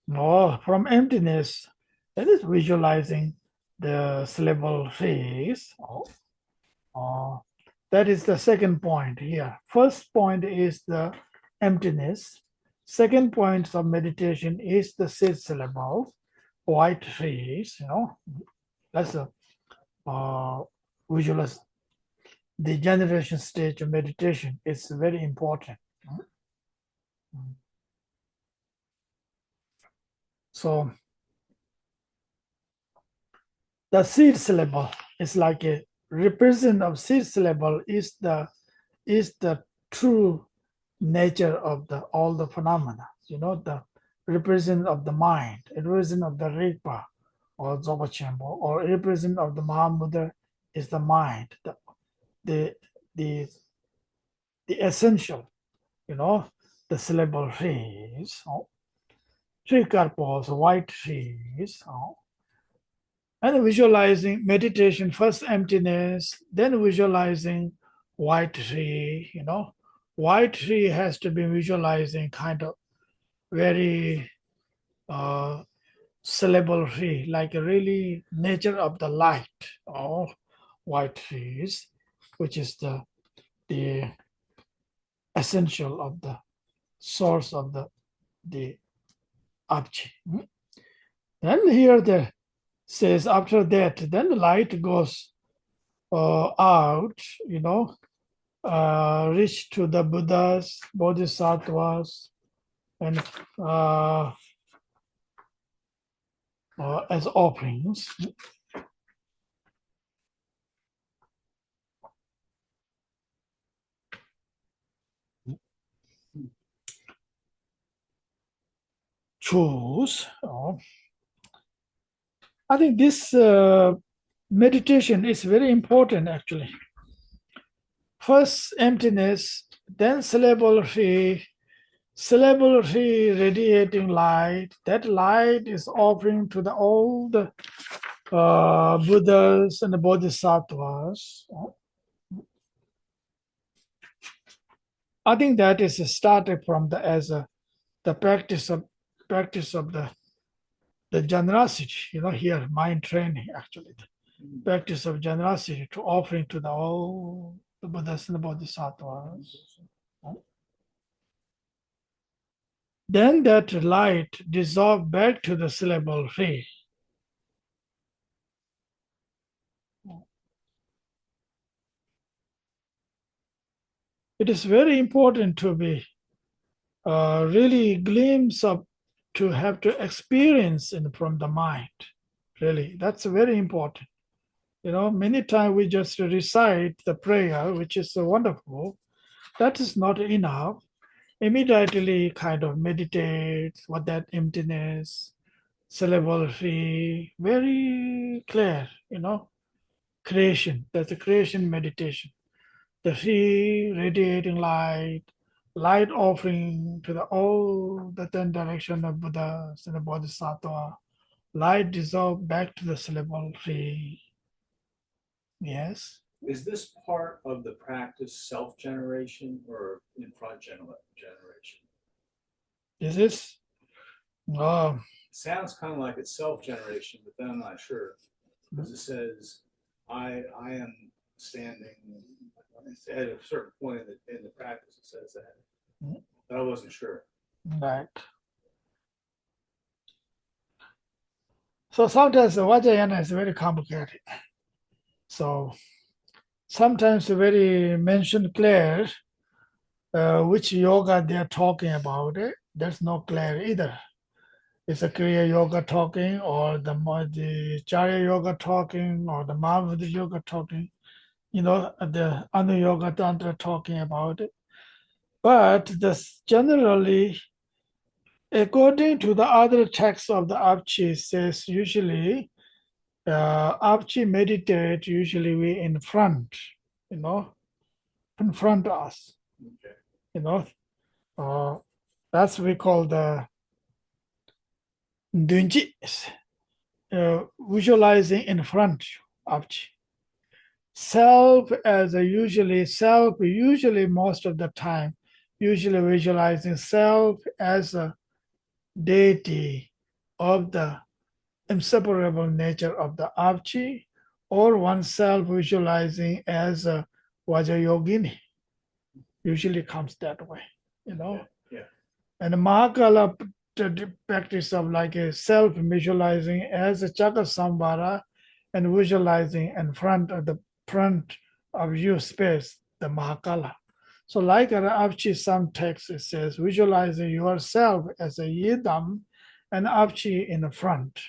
from emptiness, that is visualizing the syllable phrase. That is the second point here. First point is the emptiness. Second point of meditation is the 6 syllable, white phrase, That's a visualize. The generation stage of meditation is very important. So the seed syllable is like a represent of seed syllable is the true nature of all the phenomena. The represent of the mind, represent of the Rigpa or Dzogchen, or represent of the Mahamudra is the mind, the essential, the syllable trees, tree karpos, white trees, and visualizing meditation, first emptiness, then visualizing white tree, White tree has to be visualizing kind of very syllable tree, like a really nature of the light of white trees, which is the essential of the source of the object. Then here the says after that, then the light goes out, reach to the Buddhas, Bodhisattvas, and as offerings. Choose. I think this meditation is very important actually. First emptiness, then syllable-free radiating light. That light is offering to all the Buddhas and the Bodhisattvas. I think that is started from the practice of the generosity, here mind training actually, the practice of generosity to offering to all the Buddhas and the Bodhisattvas. then that light dissolve back to the syllable free. It is very important to be really glimpse of, to have to experience from the mind. Really, that's very important. Many times we just recite the prayer, which is so wonderful. That is not enough. Immediately kind of meditate what that emptiness, syllable free, very clear, creation. That's a creation meditation. The free radiating light offering to the all the 10 direction of Buddhas and the Bodhisattva, light dissolve back to the syllable free. Yes. Is this part of the practice self-generation or in front generation? Is this? Sounds kind of like it's self-generation, but then I'm not sure. Because it says, I am standing at a certain point in the practice, it says that. But I wasn't sure. Right. So sometimes the Vajrayana is very complicated. So sometimes very mentioned clear which yoga they are talking about. There's no clear either. It's a Kriya yoga talking, or the Charya yoga talking, or the Mahavada yoga talking, the Anu Yoga Tantra talking about it. But this generally, according to the other texts of the Apchi, says usually Apchi meditate usually we in front, confront us. Okay. That's we call the Dunji, visualizing in front Apchi. Self as a usually most of the time, usually visualizing self as a deity of the inseparable nature of the Apchi, or oneself visualizing as a Vajrayogini. Usually comes that way, Yeah. And the Mahakala practice of like a self visualizing as a Chakasambhara and visualizing in front of you space, the Mahakala. So like Apchi, some text it says visualizing yourself as a Yidam and Apchi in the front.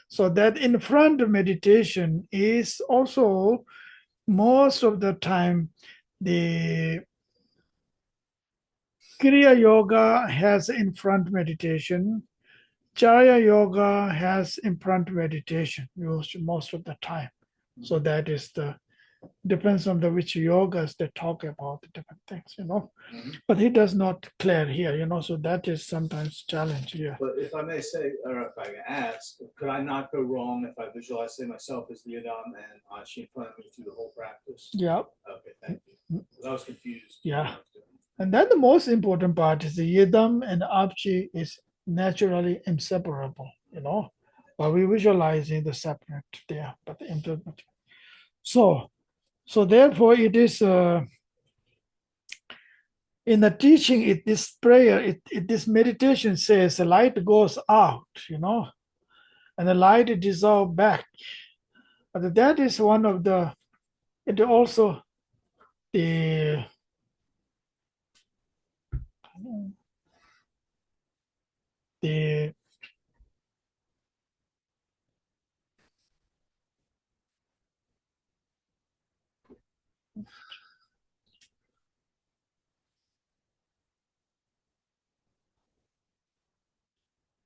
So that in front meditation is also most of the time the Kriya Yoga has in front meditation. Charya Yoga has in front meditation most of the time. So that is depends on which yogas they talk about the different things, But he does not clear here, so that is sometimes challenge here. But if I may say, or if I can ask, could I not go wrong if I visualize, say, myself as the Yidam and Achi in front of me through the whole practice? Yeah. Okay, thank you. I was confused. Yeah. And then the most important part is the Yidam and Apchi is naturally inseparable, but we visualizing the separate there, but the implement. So therefore it is in the teaching, this prayer, this meditation says the light goes out, and the light dissolves back. But that is one of it also the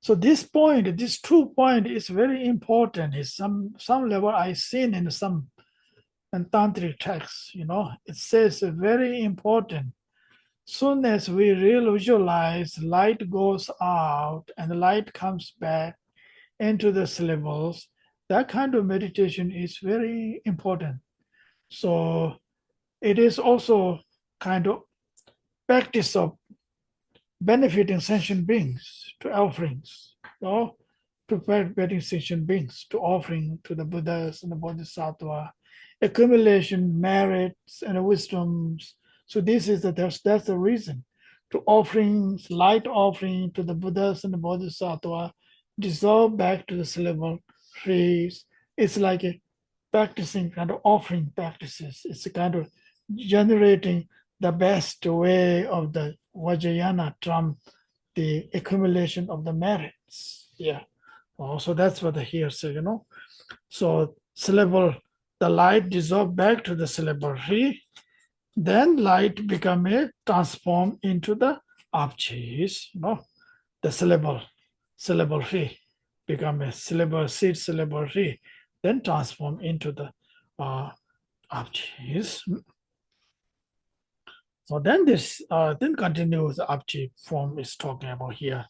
So this 2 point is very important. Is some level I've seen in some tantric texts, it says very important. Soon as we really visualize, light goes out and the light comes back into the syllables, that kind of meditation is very important. So it is also kind of practice of benefiting sentient beings to offerings, to benefiting sentient beings to offering to the Buddhas and the Bodhisattva, accumulation, merits, and wisdoms. So this is that's the reason to offerings, light offering to the Buddhas and the Bodhisattva, dissolve back to the syllable trees. It's like a practicing kind of offering practices. It's a kind of generating the best way of the Vajrayana from the accumulation of the merits. Yeah. Oh, so that's what the here say, So syllable, the light dissolve back to the syllable re, then light become a transform into the abchis, the syllable re become a syllable seed syllable re, then transform into the abchis. So then this then continues the abchi form is talking about here.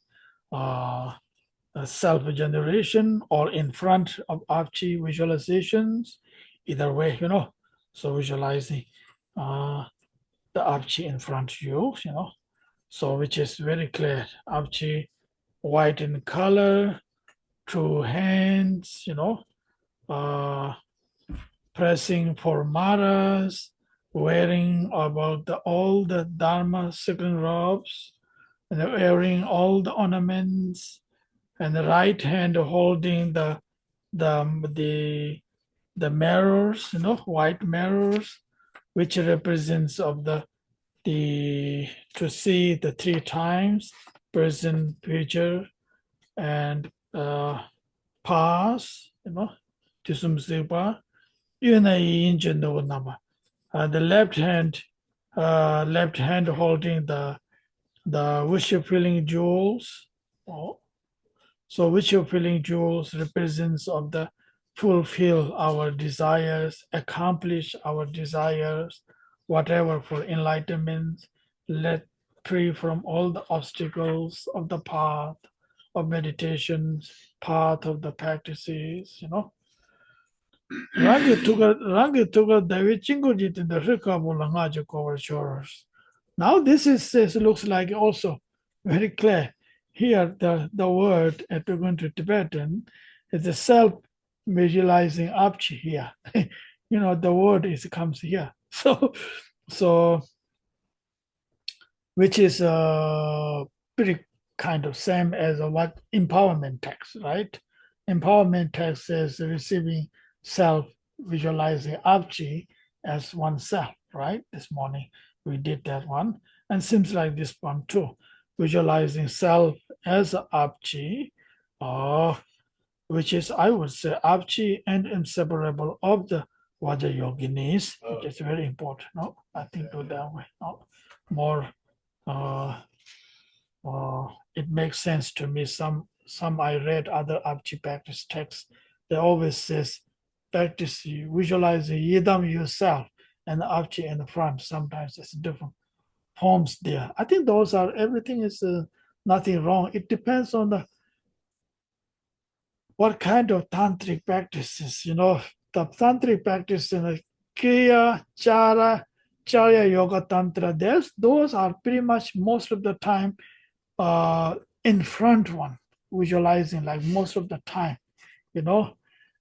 Self-generation or in front of Archie visualizations, either way, so visualizing the Archie in front of you, so which is very clear. Archie white in color, two hands, pressing for maras, wearing about all the Dharma silken robes, and wearing all the ornaments, and the right hand holding the mirrors, white mirrors, which represents of the to see the three times, present, future, and past, tisum sipa, even in nama. The left hand holding the wish filling jewels. So wish filling jewels represents of the fulfill our desires, accomplish our desires, whatever for enlightenment, let free from all the obstacles of the path of meditations, path of the practices, Rangi tuga David Chingojit in the Rikabula Ngaja cover shores. Now this looks like also very clear. Here the word to go into Tibetan is a self-visualizing abchi here. The word comes here. So which is pretty kind of same as what empowerment text, right? Empowerment text is receiving self-visualizing abchi as oneself, right? This morning we did that one. And seems like this one too. Visualizing self as abchi, which is, I would say, abchi and inseparable of the Vajra yoginis, which is very important. No, I think do that way. No? More it makes sense to me. Some I read other abchi practice texts. They always says practice visualizing yidam yourself and the abchi in the front. Sometimes it's different forms there. I think those are everything is nothing wrong. It depends on what kind of tantric practices. The tantric practice in the kriya, chara, charya yoga tantra. Those are pretty much most of the time in front one, visualizing like most of the time,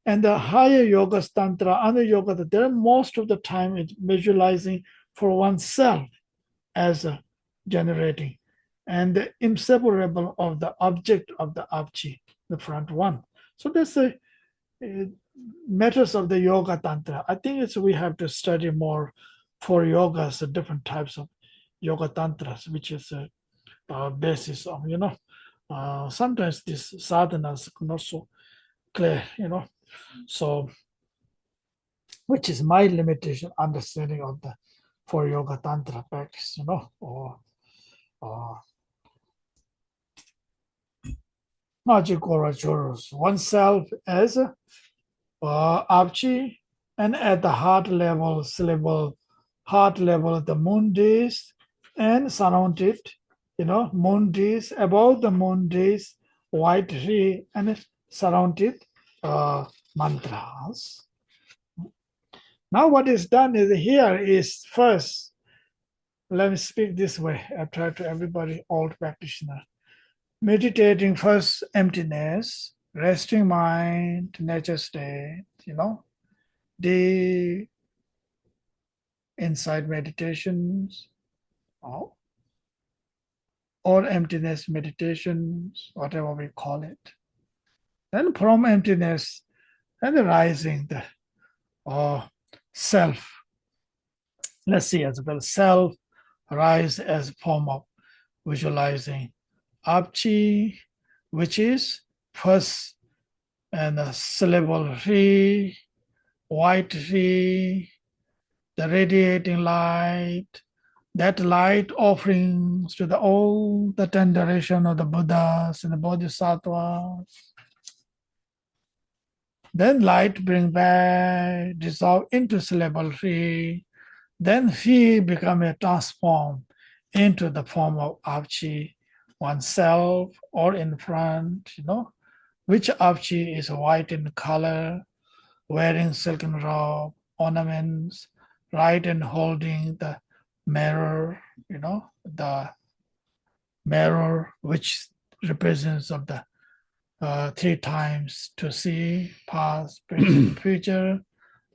and the higher yoga tantra, other yoga, they're most of the time it's visualizing for oneself as a generating, and the inseparable of the object of the abchi, the front one. So that's the matters of the yoga tantra. I think we have to study more for yogas, different types of yoga tantras, which is basis of, sometimes these sadhanas are not so clear, so which is my limitation understanding of the for yoga tantra practice, or oneself as abchi, and at the heart level, syllable, heart level, the mundis, and surrounded, mundis, above the mundis, white tree, and surrounded mantras. Now what is done is here is first, let me speak this way, I try to everybody, old practitioner. Meditating first emptiness, resting mind, nature state, deep inside meditations. or emptiness meditations, whatever we call it. Then from emptiness and the rising, the self. Let's see as well. Self rise as a form of visualizing. Apchi, which is first and a syllable Ri, white Ri, the radiating light, that light offerings to all the 10 direction of the Buddhas and the Bodhisattvas. Then light bring back, dissolve into syllable Ri. Then he become a transform into the form of Apchi, oneself or in front, which Apchi is white in color, wearing silken robe, ornaments, right and holding the mirror, the mirror which represents of the 3 times to see, past, present, future,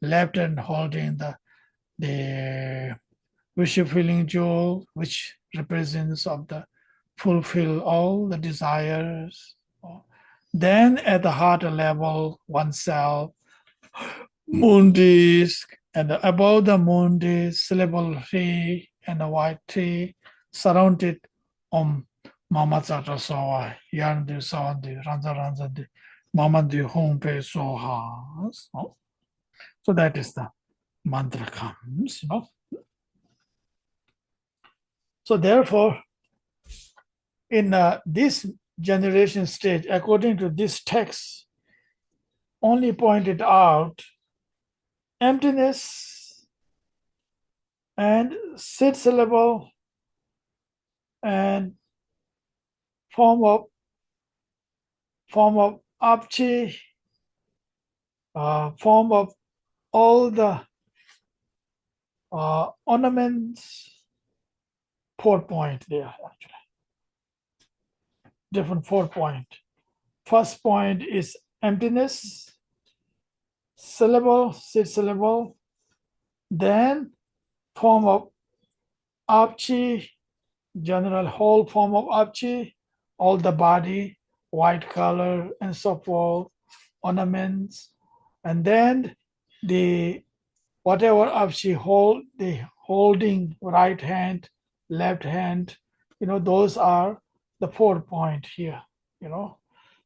left and holding the wish-fulfilling jewel, which represents of the fulfill all the desires. Then at the heart level, oneself, moon disk, and above the moon disk, syllable tree and a white tree surrounded Mama Chatra Soa, Yarndi Sawandi, Ranza Ranzandi, Mamandi Hompe Soha. So that is the mantra comes, So therefore, in this generation stage, according to this text, only pointed out emptiness and sit syllable and form of apchi, form of all the ornaments, 4 point there actually. Different 4 point. First point is emptiness, syllable, sit syllable, then form of apchi, general whole form of apchi, all the body, white color and so forth, ornaments, and then the whatever apchi hold, the holding right hand, left hand, those are the 4 point here,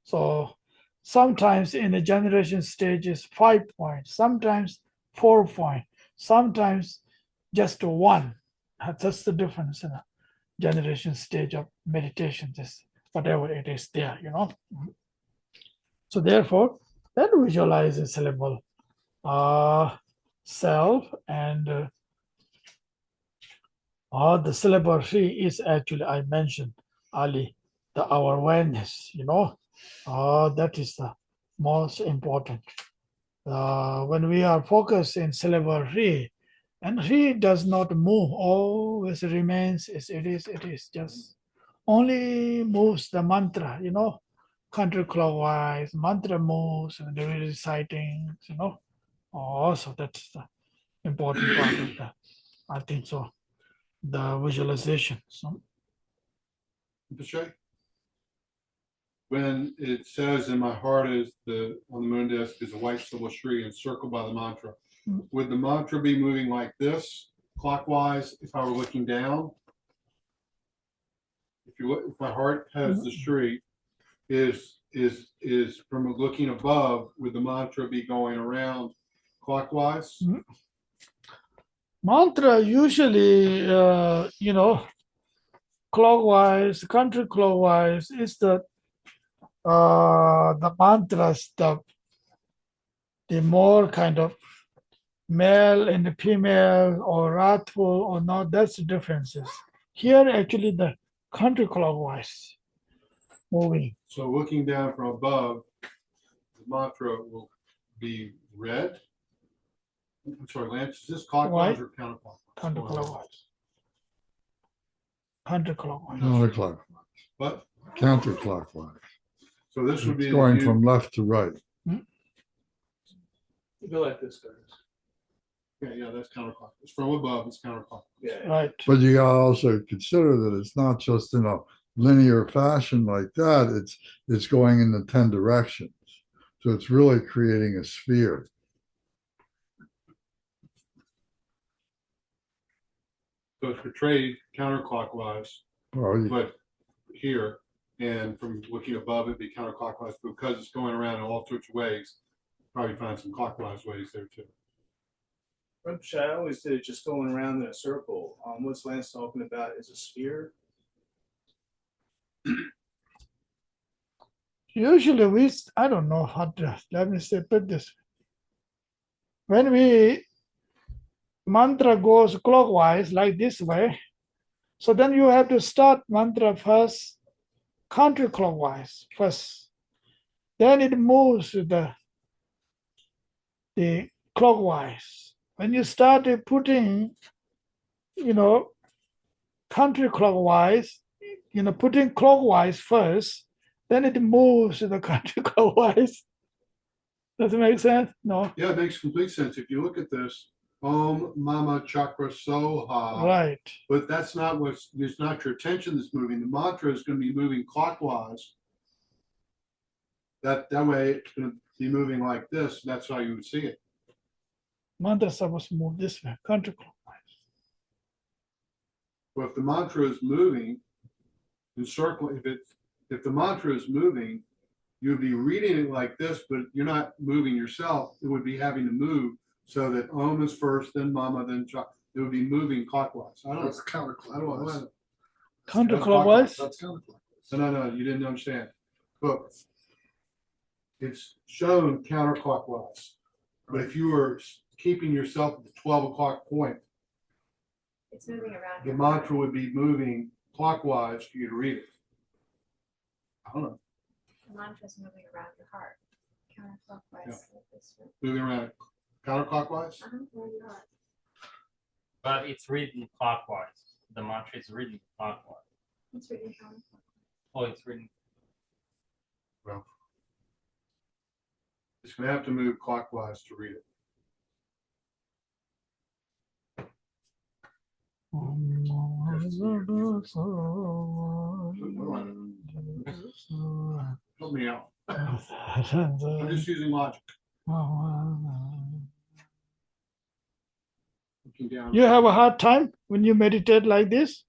So sometimes in the generation stage is 5 points, sometimes 4 point, sometimes just 1. That's the difference in a generation stage of meditation, this whatever it is there, So therefore, that visualizes syllable self and the syllable Shri is actually, I mentioned early, our awareness, that is the most important. When we are focused in syllable Shri, and Shri does not move, always remains as it is, just only moves the mantra, counterclockwise, mantra moves and they're reciting, Also, that's the important part of that. I think so. The visualization. So, when it says in my heart is on the moon disk is a white syllable Shri encircled by the mantra, would the mantra be moving like this, clockwise, if I were looking down? If my heart has the Shri, is from looking above, would the mantra be going around clockwise? Mantra usually, clockwise, counterclockwise is the mantras, the more kind of male and the female or wrathful or not, that's the differences. Here, actually, the counterclockwise moving. So looking down from above, the mantra will be red. I'm sorry, Lance, is this clockwise or counterclockwise? Counterclockwise. Counterclockwise. Counterclockwise. What? Counterclockwise. So this would be It's going from left to right. Go like this, guys. Yeah, that's counterclockwise. From above, it's counterclockwise. Yeah. Right. But you gotta also consider that it's not just, linear fashion like that, it's going in the 10 directions. So it's really creating a sphere. So it's portrayed counterclockwise, Well, but here, and from looking above it, be counterclockwise, because it's going around in all sorts of ways. Probably find some clockwise ways there too. I always did it just going around in a circle. What's Lance talking about is a sphere. Usually I don't know how to, let me say, put this. When we mantra goes clockwise like this way, so then you have to start mantra first counterclockwise first. Then it moves the clockwise. When you start putting, counterclockwise, putting clockwise first, then it moves to the counterclockwise. Does it make sense? No. Yeah, it makes complete sense. If you look at this, Om Mama Chakra Soha. Right. But that's not it's not your attention that's moving. The mantra is going to be moving clockwise. That way it's going to be moving like this. That's how you would see it. Mantra is supposed to move this way, counterclockwise. Well, if the mantra is moving in circle, if the mantra is moving, you'd be reading it like this, but you're not moving yourself. It would be having to move so that Om is first, then Mama, then Cha. It would be moving clockwise. I don't. That's counterclockwise. Counterclockwise? That's counterclockwise. No, you didn't understand. Look, it's shown counterclockwise. But if you were keeping yourself at the 12 o'clock point, It's moving around. the your mantra would be moving clockwise for you to read it. I don't know, The mantra's moving around your heart, counterclockwise. Like this, right? moving around counterclockwise? Around your heart. But it's written clockwise. The mantra is written clockwise. It's written counterclockwise. Oh, it's written. Well, it's going to have to move clockwise to read it. Help me out. I'm just using logic. Looking down. You have a hard time when you meditate like this?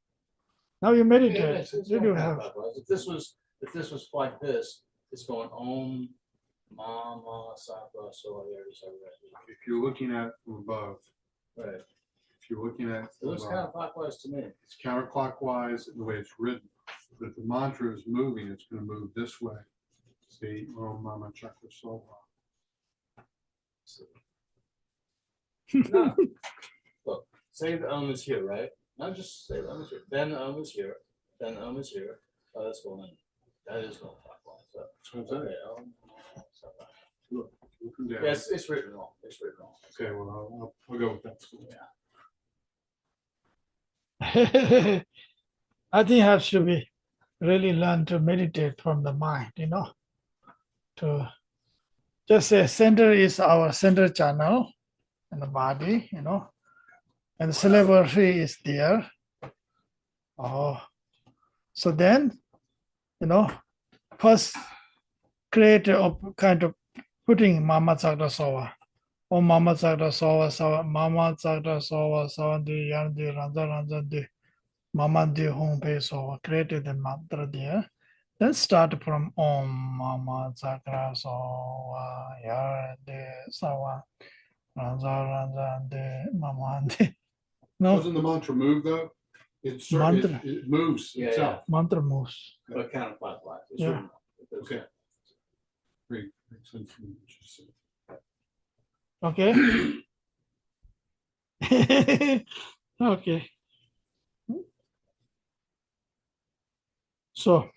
Now you meditate. It's Did going you have? counterclockwise. If this was like this, it's going Om Mama Sakra Soha. If you're looking at it from above, Right. if you're looking at it It from looks above, counterclockwise to me. it's counterclockwise in the way it's written. But if the mantra is moving, it's going to move this way. See, Om Mama Chakra Soha. No. Look, say the Om is here, right? Not just say the Om is here. Then the Om is here. Then the Om is here. Oh, that's going. That is going clockwise. So, That's what I'm saying. okay, Om Mama Sakra. Looking down. Yes, it's written wrong. It's written wrong. Okay, well, I'll go with that school. Yeah. I think has to be really learn to meditate from the mind, to just say center is our center channel in the body, and the celebratory is there. Oh, so then, first create a kind of putting Mama Chakra Soha. Oh, Mama Chakra Soha, Mama Chakra Soha, Savandi, Yandi, Ranjandi, Mama Di Home Pe Soha, created the mantra there. Then start from Om Mama Chakra Soha, Yandi, Sawa, Ranjandi, Mama Di. No, Doesn't the mantra move though? Mantra. It moves Yeah, itself. mantra moves. But counterclockwise. It's Yeah. written wrong. Okay. Great. Makes sense to me what you said. Okay. Okay. So,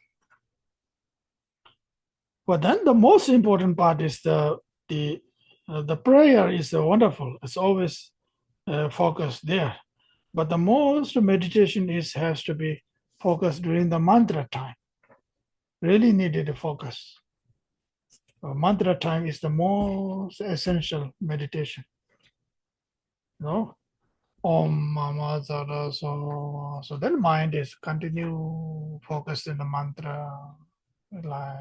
but then the most important part is the prayer is wonderful. It's always focused there, but the most meditation has to be focused during the mantra time. Really needed to focus. Mantra time is the most essential meditation. Om Mama Zara. So that mind is continue focused in the mantra. Like,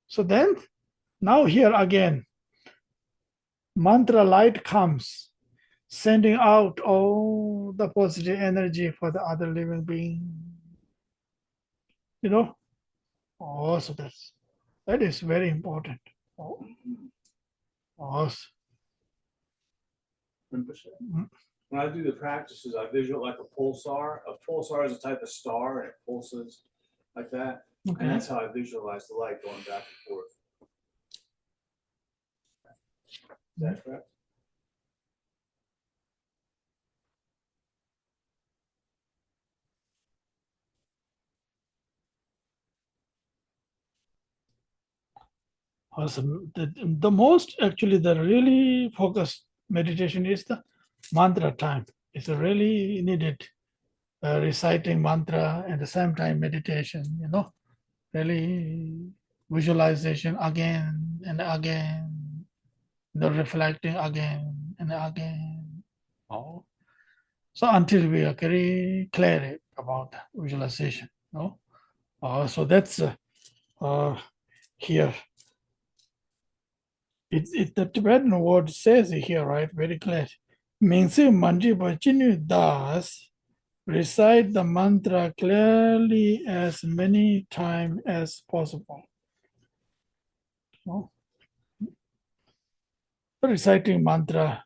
so then now here again, mantra light comes, sending out all the positive energy for the other living being. You know, so that is very important. When I do the practices, I visual like a pulsar. A pulsar is a type of star and it pulses like that. Okay. And that's how I visualize the light going back and forth. Is that correct? Awesome. The most actually the really focused meditation is the mantra time. It's really needed. Reciting mantra at the same time meditation, really visualization again and again, reflecting again and again. So until we are very clear about visualization. So that's here. The Tibetan word says here, right, very clear. Mingsi manji bachinu das, recite the mantra clearly as many times as possible. Reciting mantra,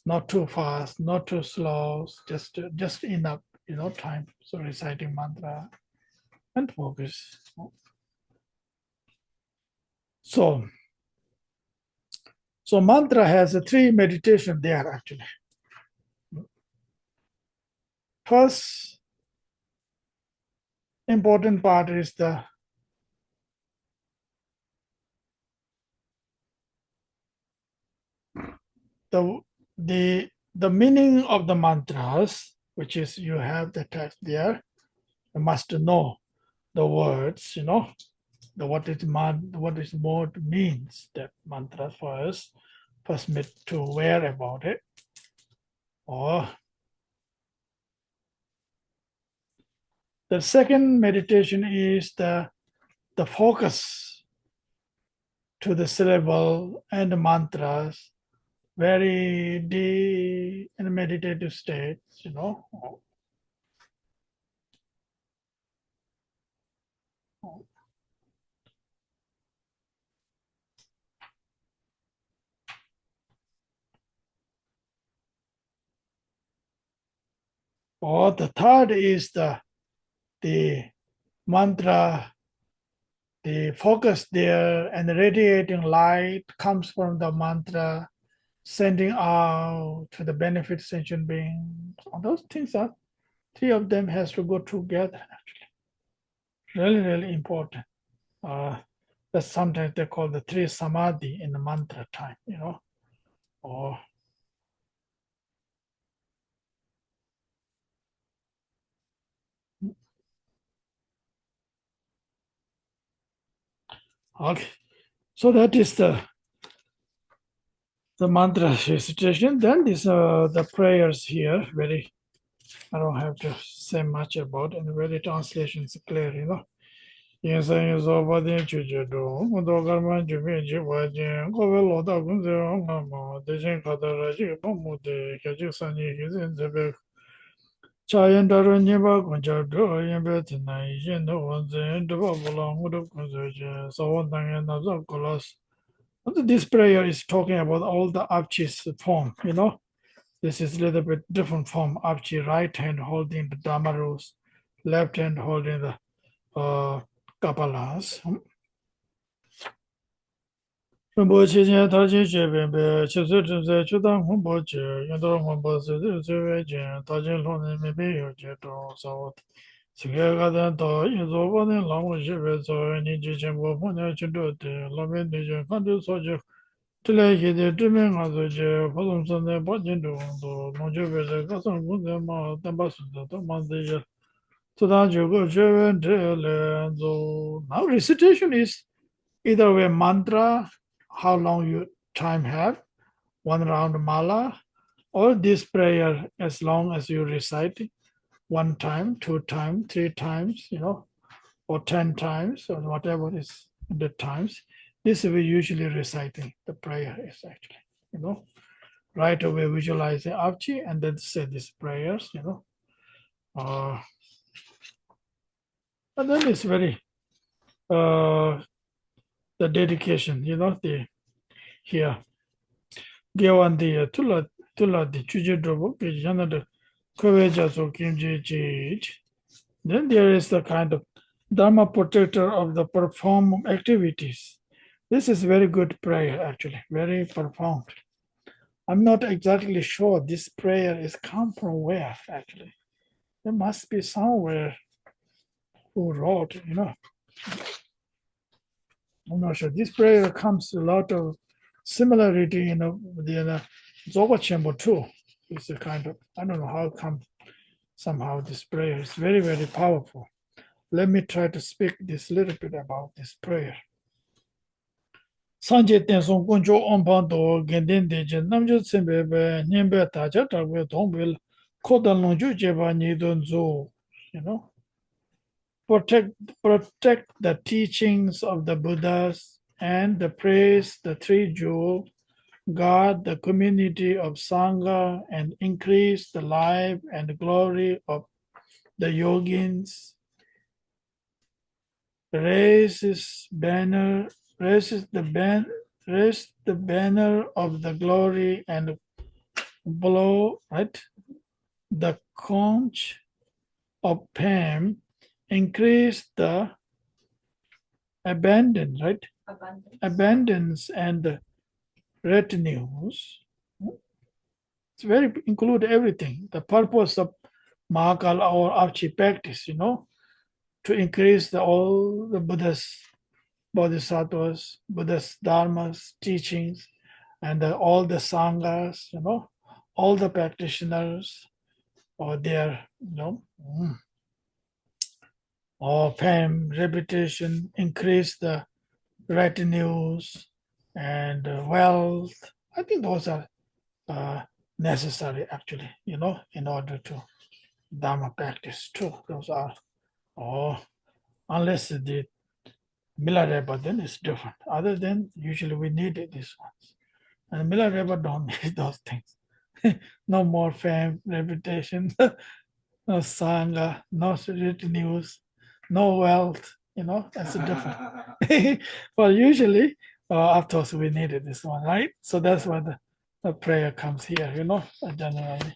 not too fast, not too slow, just enough, time. So reciting mantra and focus. So mantra has three meditation there actually. First important part is the meaning of the mantras, which is you have the text there. You must know the words, what is mode means, that mantra first need to aware about it. Or the second meditation is the focus to the syllable and the mantras, very deep in meditative states, Or the third is the mantra, the focus there and the radiating light comes from the mantra, sending out to the benefit sentient beings. Those things are, three of them has to go together actually. Really, really important. That's sometimes they call the three samadhi in the mantra time, Or okay. So that is the mantra recitation. Then this the prayers here. I don't have to say much about it. And very translation is clear, Yes, I use over the Chujo, Dogarman, Jimmy, Wajin, Govelo, Dagunzo, Mama, the Jinkadaraji, Pomude, Kajusani, is in the back. Chayan Daraniba, Kunjado, Yambetina, Yin, the ones in the Babylon, would have conservation, so one thing and other colors. This prayer is talking about all the Avchi's form, This is a little bit different form. Avchi, right hand holding the Dharma rules, left hand holding the Kapalas. Rinpoche jen taji jeben be chizu zhe chudan humbo je yandor humbo zi zhe jen taji loni me be yo je to sawat. Sige gadan to yinzo bani lamu jebe zo ni ji jen bo punya chindo de lame ni jen kandu so je tile yi de zhime nga zo je pulum san de pa jen do do no je be je kasan gun de ma tenpa su de to man de je. Tudan je go jeben de le zo. Now recitation is either way mantra, how long you time have, 1 round mala, or this prayer as long as you recite it 1 time, 2 times, 3 times, or 10 times, or whatever is the times. This we usually reciting the prayer is actually, right away visualize the Achi and then say these prayers, and then it's very the dedication, the here given the tula the chuji drobo the courage so kimji. Then there is the kind of Dharma protector of the perform activities. This is very good prayer, actually, very profound. I'm not exactly sure this prayer is come from where, actually. There must be somewhere who wrote, I'm not sure. This prayer comes a lot of similarity, with the Zoba Chamber too. It's a kind of, I don't know how come somehow this prayer is very, very powerful. Let me try to speak this little bit about this prayer. Sanje tensong kuncho ompando genden deje namjo tsembe nyembe taja tagwe tongbil kodal nongju jeba nidon zo, protect the teachings of the Buddhas and the praise the three jewels, guard the community of Sangha and increase the life and glory of the yogins, raise the banner of the glory and blow the conch of Pam, increase the abundance and the retinues. It's very include everything. The purpose of Mahakal or Achi practice, to increase all the Buddha's bodhisattvas, Buddha's dharmas, teachings, and all the sanghas, all the practitioners, or their, or fame, reputation, increase the retinues and wealth. I think those are necessary, actually, in order to Dharma practice too. Those are, unless the Milarepa, then it's different. Other than usually we need these ones. And Milarepa don't need those things. No more fame, reputation, no sangha, no retinues, no wealth, that's different. Well, usually, afterwards we needed this one, right? So that's why the prayer comes here, generally.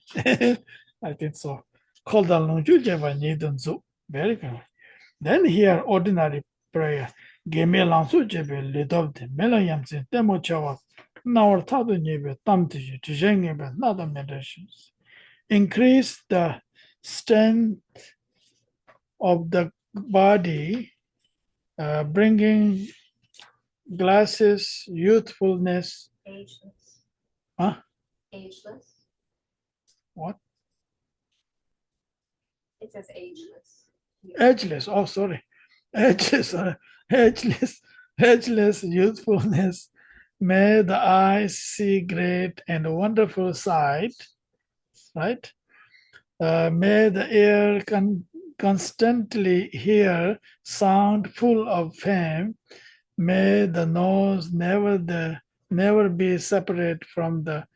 I think so. Kodal nungju jeva nidun zu. Very good. Then here, ordinary prayer. Geme langsu jebe lidobde, mela yamsin, demo chawa, nawar tadu nyebe, tamtiji, tijengebe, nada meditations. Increase the strength of the body, bringing glasses, youthfulness. Ageless. Huh? Ageless. What? It says ageless. Ageless. Oh, sorry. Ageless. Ageless youthfulness. May the eyes see great and wonderful sight. Right? May the ear constantly hear sound full of fame. May the nose never be separate from the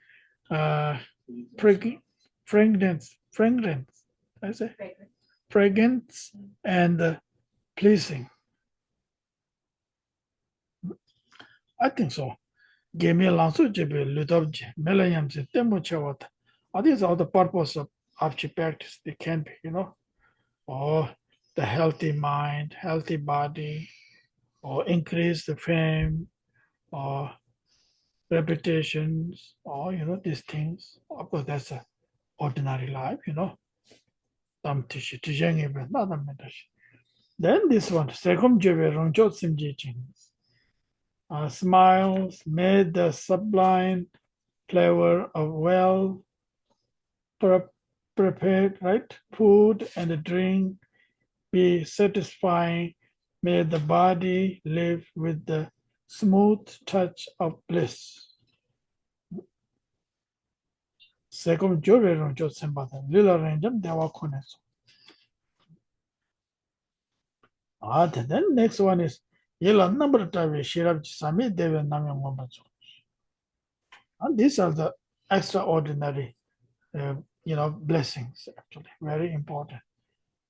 fragrance. I say fragrance and pleasing. I think so. Gemi lansu jebe ludobje melayam se temo chawata. These are the purpose of Achi practice. They can be, or the healthy mind, healthy body, or increase the fame, or reputations, or these things. Of course, that's an ordinary life, Then this one, Sekum Jeve Rongchot Simji Chings. Smiles made the sublime flavor of well prepared, food and drink be satisfying. May the body live with the smooth touch of bliss. 세금 조례로 줬음 받아 릴라렌 좀 대화 코네서. Then next one is yellow number of times shirab sami deve namyam gomacho. And these are the extraordinary, blessings actually, very important.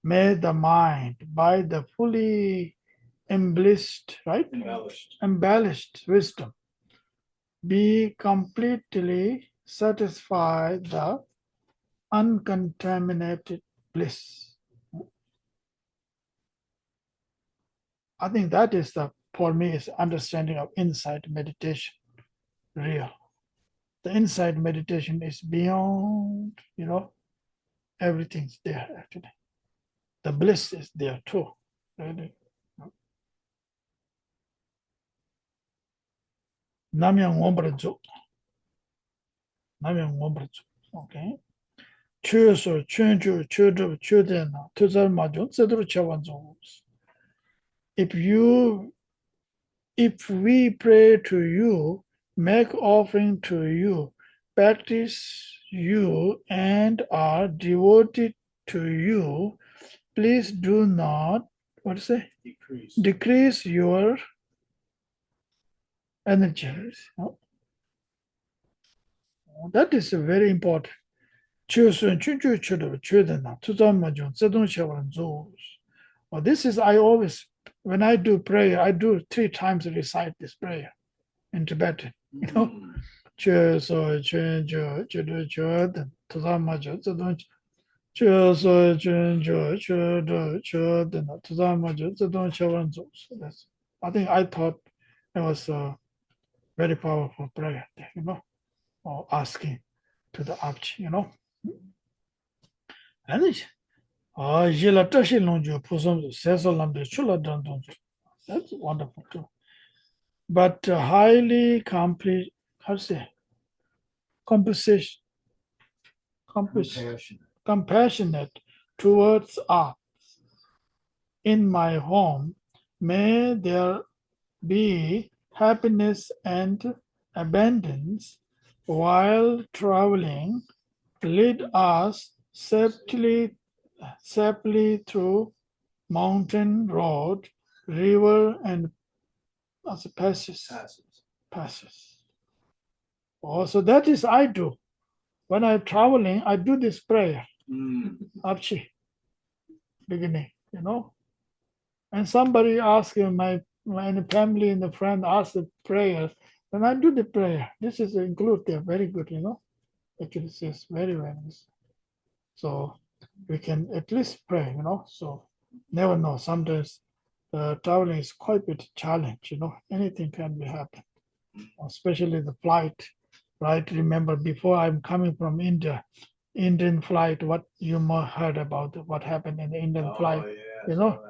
May the mind, by the fully embellished, right? Embellished wisdom, be completely satisfied the uncontaminated bliss. I think that is for me, is understanding of insight meditation, real. The insight meditation is beyond, everything's there actually. The bliss is there too, really. Namyang Wombrajo. Namyang Wombrajo. Okay. Chuso, Chunju, Chudu, Chudena, Tuzal Majo, Sedru Chawanzo. If we pray to you, make offering to you, practice you, and are devoted to you, please do not, decrease your energies. That is very important. This is, I always, when I do prayer, I do 3 times recite this prayer in Tibetan. I think I thought it was a very powerful prayer, or asking to the Achi, And that's wonderful too. But highly compassionate towards us. In my home, may there be happiness and abundance while traveling. Lead us safely through mountain road, river, and passes. So that is I do. When I'm traveling, I do this prayer. Achi, beginning, And somebody asks my family and the friend ask the prayer, then I do the prayer. This is include there, very good, Actually, it's very nice. So we can at least pray, So never know. Sometimes traveling is quite a bit challenge, Anything can be happen, especially the flight, right? Remember, before I'm coming from India, Indian flight, what you might heard about what happened in the Indian flight,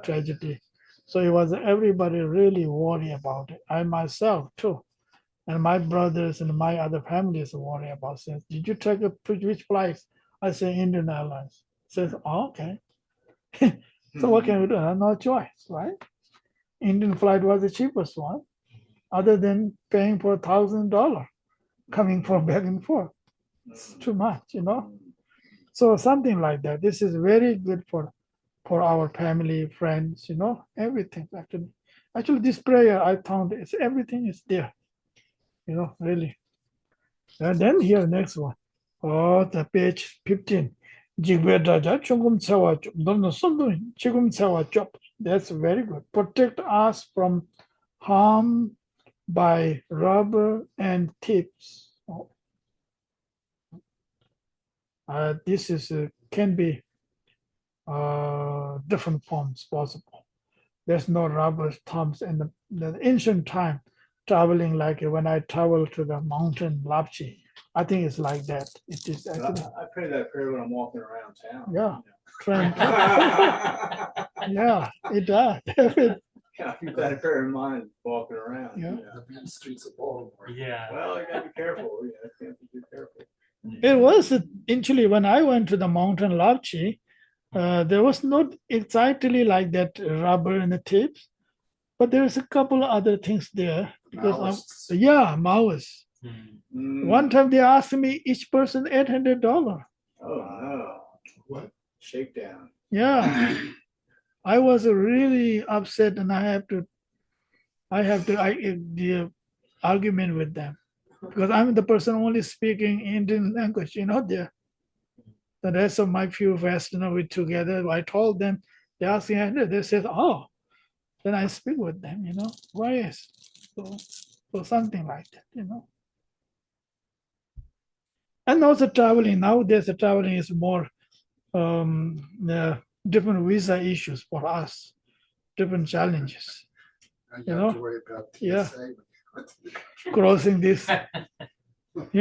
tragedy. So it was everybody really worried about it. I myself too. And my brothers and my other families worry about this. Did you take which flights? I say Indian Airlines. Says, okay. So what can we do? No choice, right? Indian flight was the cheapest one, other than paying for $1,000 coming from back and forth. It's too much, So something like that. This is very good for our family, friends, everything actually. Actually, this prayer I found everything is there. Really. And then here, next one. The page 15. That's very good. Protect us from harm by robber and thieves. This is can be different forms possible. There's no robber thumbs in the ancient time. Traveling like when I travel to the mountain Lapchi, I think it's like that. It is actually. I pray that prayer when I'm walking around town. Yeah, yeah, it does. Keep that prayer in mind walking around. Yeah. The main streets of Baltimore. Yeah. Well, you gotta be careful. Can't be too careful. It was actually when I went to the mountain Lapchi, there was not exactly like that rubber and the tips, but there's a couple of other things there because Maoists. Maoists. One time they asked me each person $800. Oh, no. What? Shakedown. Yeah, I was really upset, and I have to the argument with them because I'm the person only speaking Indian language. The rest of my few Westerner we together. I told them, they asked me, they said, oh, then I speak with them. Why is so something like that. And also traveling nowadays, the traveling is more different visa issues for us, different challenges. And You you know? have to worry about Yeah. TSA. Crossing this, the what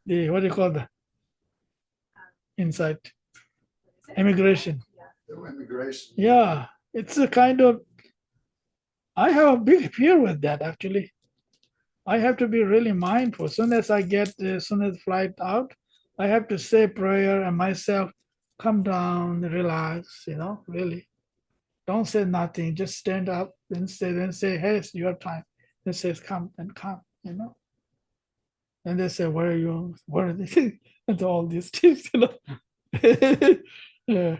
do you call the inside immigration. The immigration. Yeah, it's a kind of. I have a big fear with that actually. I have to be really mindful. As soon as flight out, I have to say prayer and myself, come down, relax. Really, don't say nothing. Just stand up and say, hey, it's your time. Then says, come and come. And they say, where are you? Where are they? And all these things. Yeah.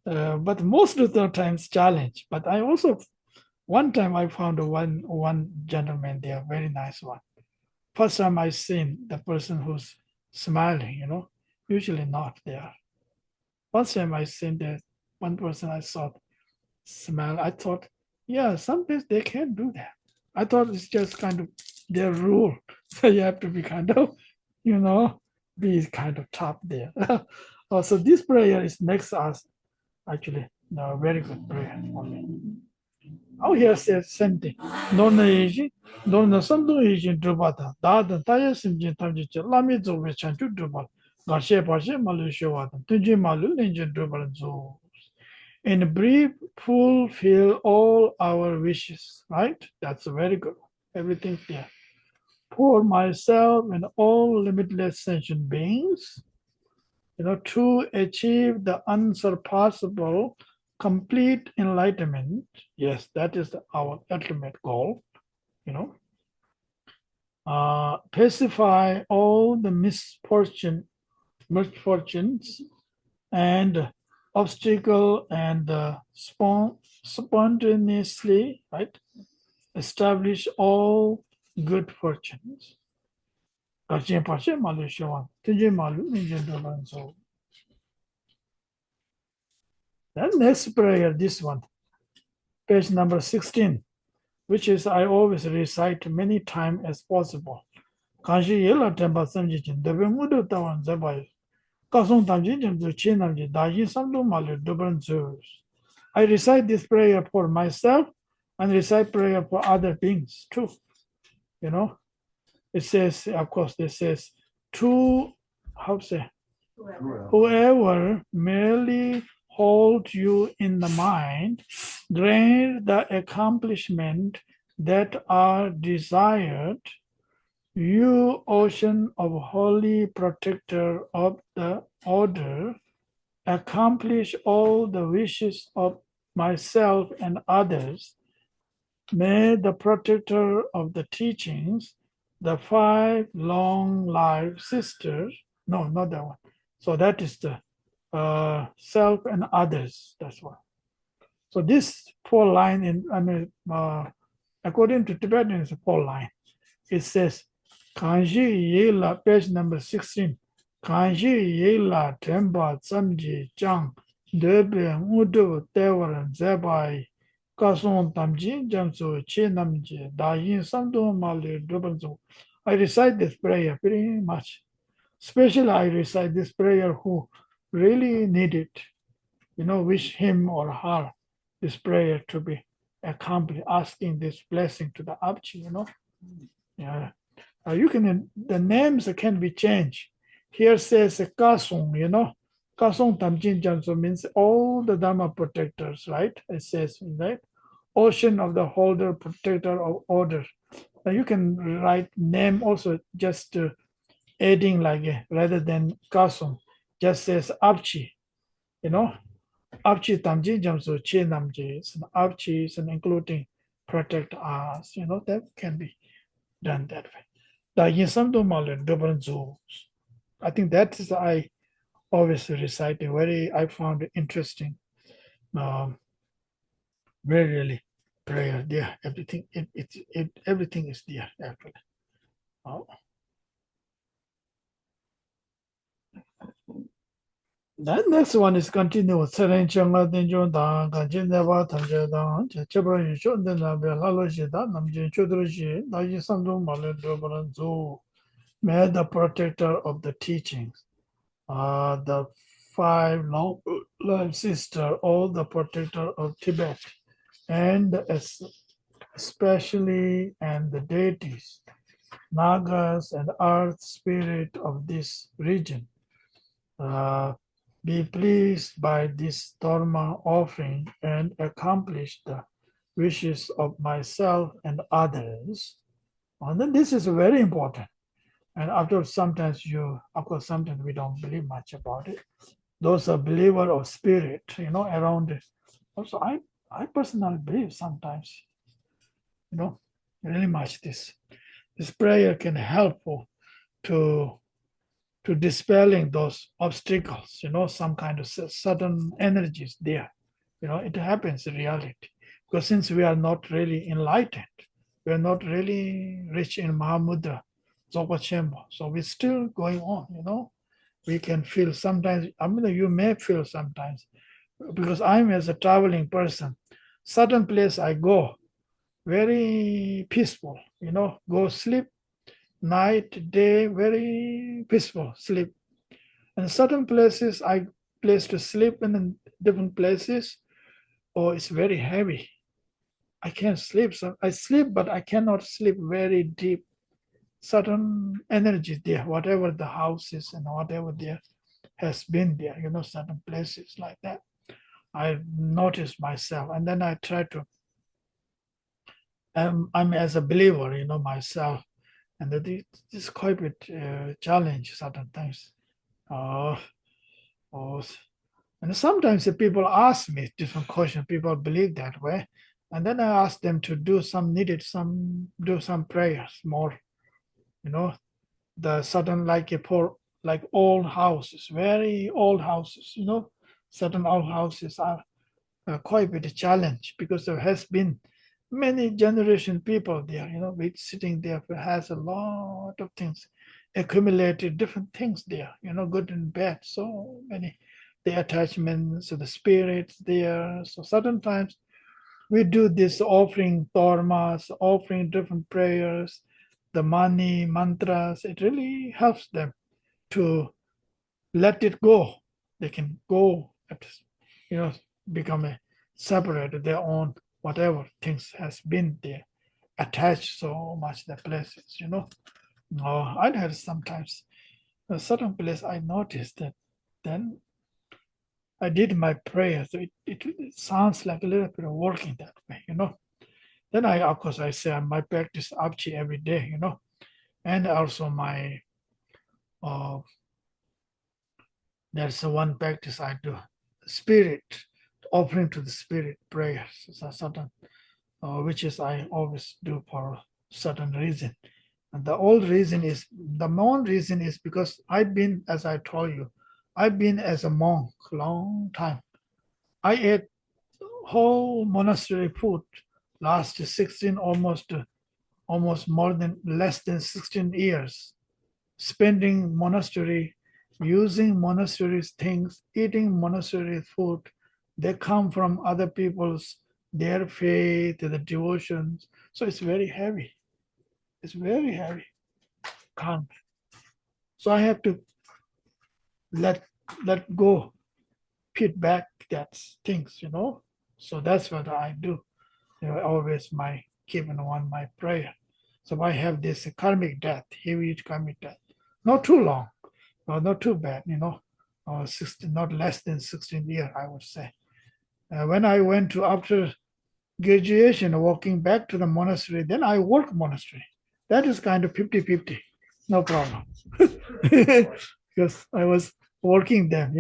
But most of the times challenge. But I also, one time I found one gentleman there, very nice one. First time I seen the person who's smiling, usually not there. First time I seen that one person I saw smile, I thought, yeah, some place they can't do that. I thought it's just kind of their rule. So you have to be kind of, be kind of tough there. So this prayer makes us actually a very good prayer for me. Out here says same thing. Norna Asia, Norna Sandu Asian Drubata, Dada, Taya Simjin Tamji, Lamizo, which and to Drubal, Garshe Pashe, Malusha, Tunji Malu, Ninja Drubal Zoo. In brief, fulfill all our wishes, right? That's very good. Everything clear. For myself and all limitless sentient beings, to achieve the unsurpassable, complete enlightenment. Yes, that is our ultimate goal. Pacify all the misfortunes and obstacle and spontaneously, right? Establish all good fortunes. Then next prayer, this one, page number 16, which is I always recite many times as possible. Kanshi yela tempa samji chin, debe mudu tawan zabai, kasong tamji jimzu chinamji, daji samdu malu dubran zuz. I recite this prayer for myself and recite prayer for other beings too. It says, of course, it says, how to say, whoever merely holds you in the mind, grant the accomplishment that are desired, you ocean of holy protector of the order, accomplish all the wishes of myself and others. May the protector of the teachings, the 5 long-lived sisters, no, not that one. So that is the self and others. That's one. So this 4 line according to Tibetan, it's a 4 line. It says, Kanji Yela, page number 16. Kanji Yela Tempa Tsamji Chang Debe Mudu Tewaran Zebai Kasong Tamji Jamsu Che Namji Dayin Samdo Mali Dubanzu. I recite this prayer pretty much. Especially I recite this prayer who really need it. Wish him or her this prayer to be accomplished, asking this blessing to the Abchi, Yeah. You can, the names can be changed. Here says Kasung, Kasung Tamjin Jamso means all the Dharma protectors, right? It says, right? Ocean of the holder, protector of order. Now you can write name also just adding like rather than Kasung, just says Abchi, Abchi Tamjin Jamso Che Namji, Abchi and including protect us, that can be done that way. Da yin samdo malen dobran zo. I think that is I always recite a very I found it interesting. Very really prayer there. Everything everything is there actually. Oh. The next one is continue. Seren changa denjo da ganjin neva tanje da chebra yisho den la be lalo shi da namjin chodro shi da yi samdo malen dobran zo. May the protector of the teachings, the five long life sister, all the protector of Tibet, and especially and the deities, Nagas and earth spirit of this region, be pleased by this Dharma offering and accomplish the wishes of myself and others. And then this is very important. And after sometimes of course, sometimes we don't believe much about it. Those are believer of spirit, around it. Also, I personally believe sometimes, really much this prayer can help to dispelling those obstacles, some kind of sudden energies there. It happens in reality. Because since we are not really enlightened, we are not really rich in Mahamudra, Dzogpa Chenpo, so we're still going on, We can feel sometimes, you may feel sometimes, because I'm as a traveling person, certain place I go, very peaceful, go sleep, night, day, very peaceful, sleep. And certain places I place to sleep in different places, it's very heavy. I can't sleep. So I sleep, but I cannot sleep very deep. Certain energy there, whatever the house is and whatever there has been there, certain places like that. I noticed myself, and then I try to. I'm as a believer, myself, and this is quite a bit challenge certain things. And sometimes the people ask me different questions. People believe that way, and then I ask them to do some prayers more. The certain like old houses, very old houses. Certain old houses are quite a bit of challenge because there has been many generation people there. With sitting there has a lot of things accumulated, different things there. Good and bad, so many the attachments to the spirits there. So certain times we do this offering dharmas, offering different prayers, the money, mantras. It really helps them to let it go. They can go, become a separate their own whatever things has been there, attached so much the places. I had sometimes a certain place I noticed that then I did my prayer, so it sounds like a little bit of working that way. Then of course I say my practice Achi every day, and also my there's one practice I do, spirit offering to the spirit prayers. It's a certain which is I always do for a certain reason. And the main reason is because I've been, as I told you, I've been as a monk long time. I ate whole monastery food last 16 almost more than less than 16 years, spending monastery, using monastery's things, eating monastery food. They come from other people's their faith, the devotions. So it's very heavy. It's very heavy. Can't. So I have to let go, put back that things. So that's what I do. Always keeping on my prayer. So I have this karmic death, heavy karmic death. Not too long, not too bad, 16, not less than 16 years, I would say. When I went to after graduation, walking back to the monastery, then I work monastery. That is kind of 50-50, no problem. Because I was working them,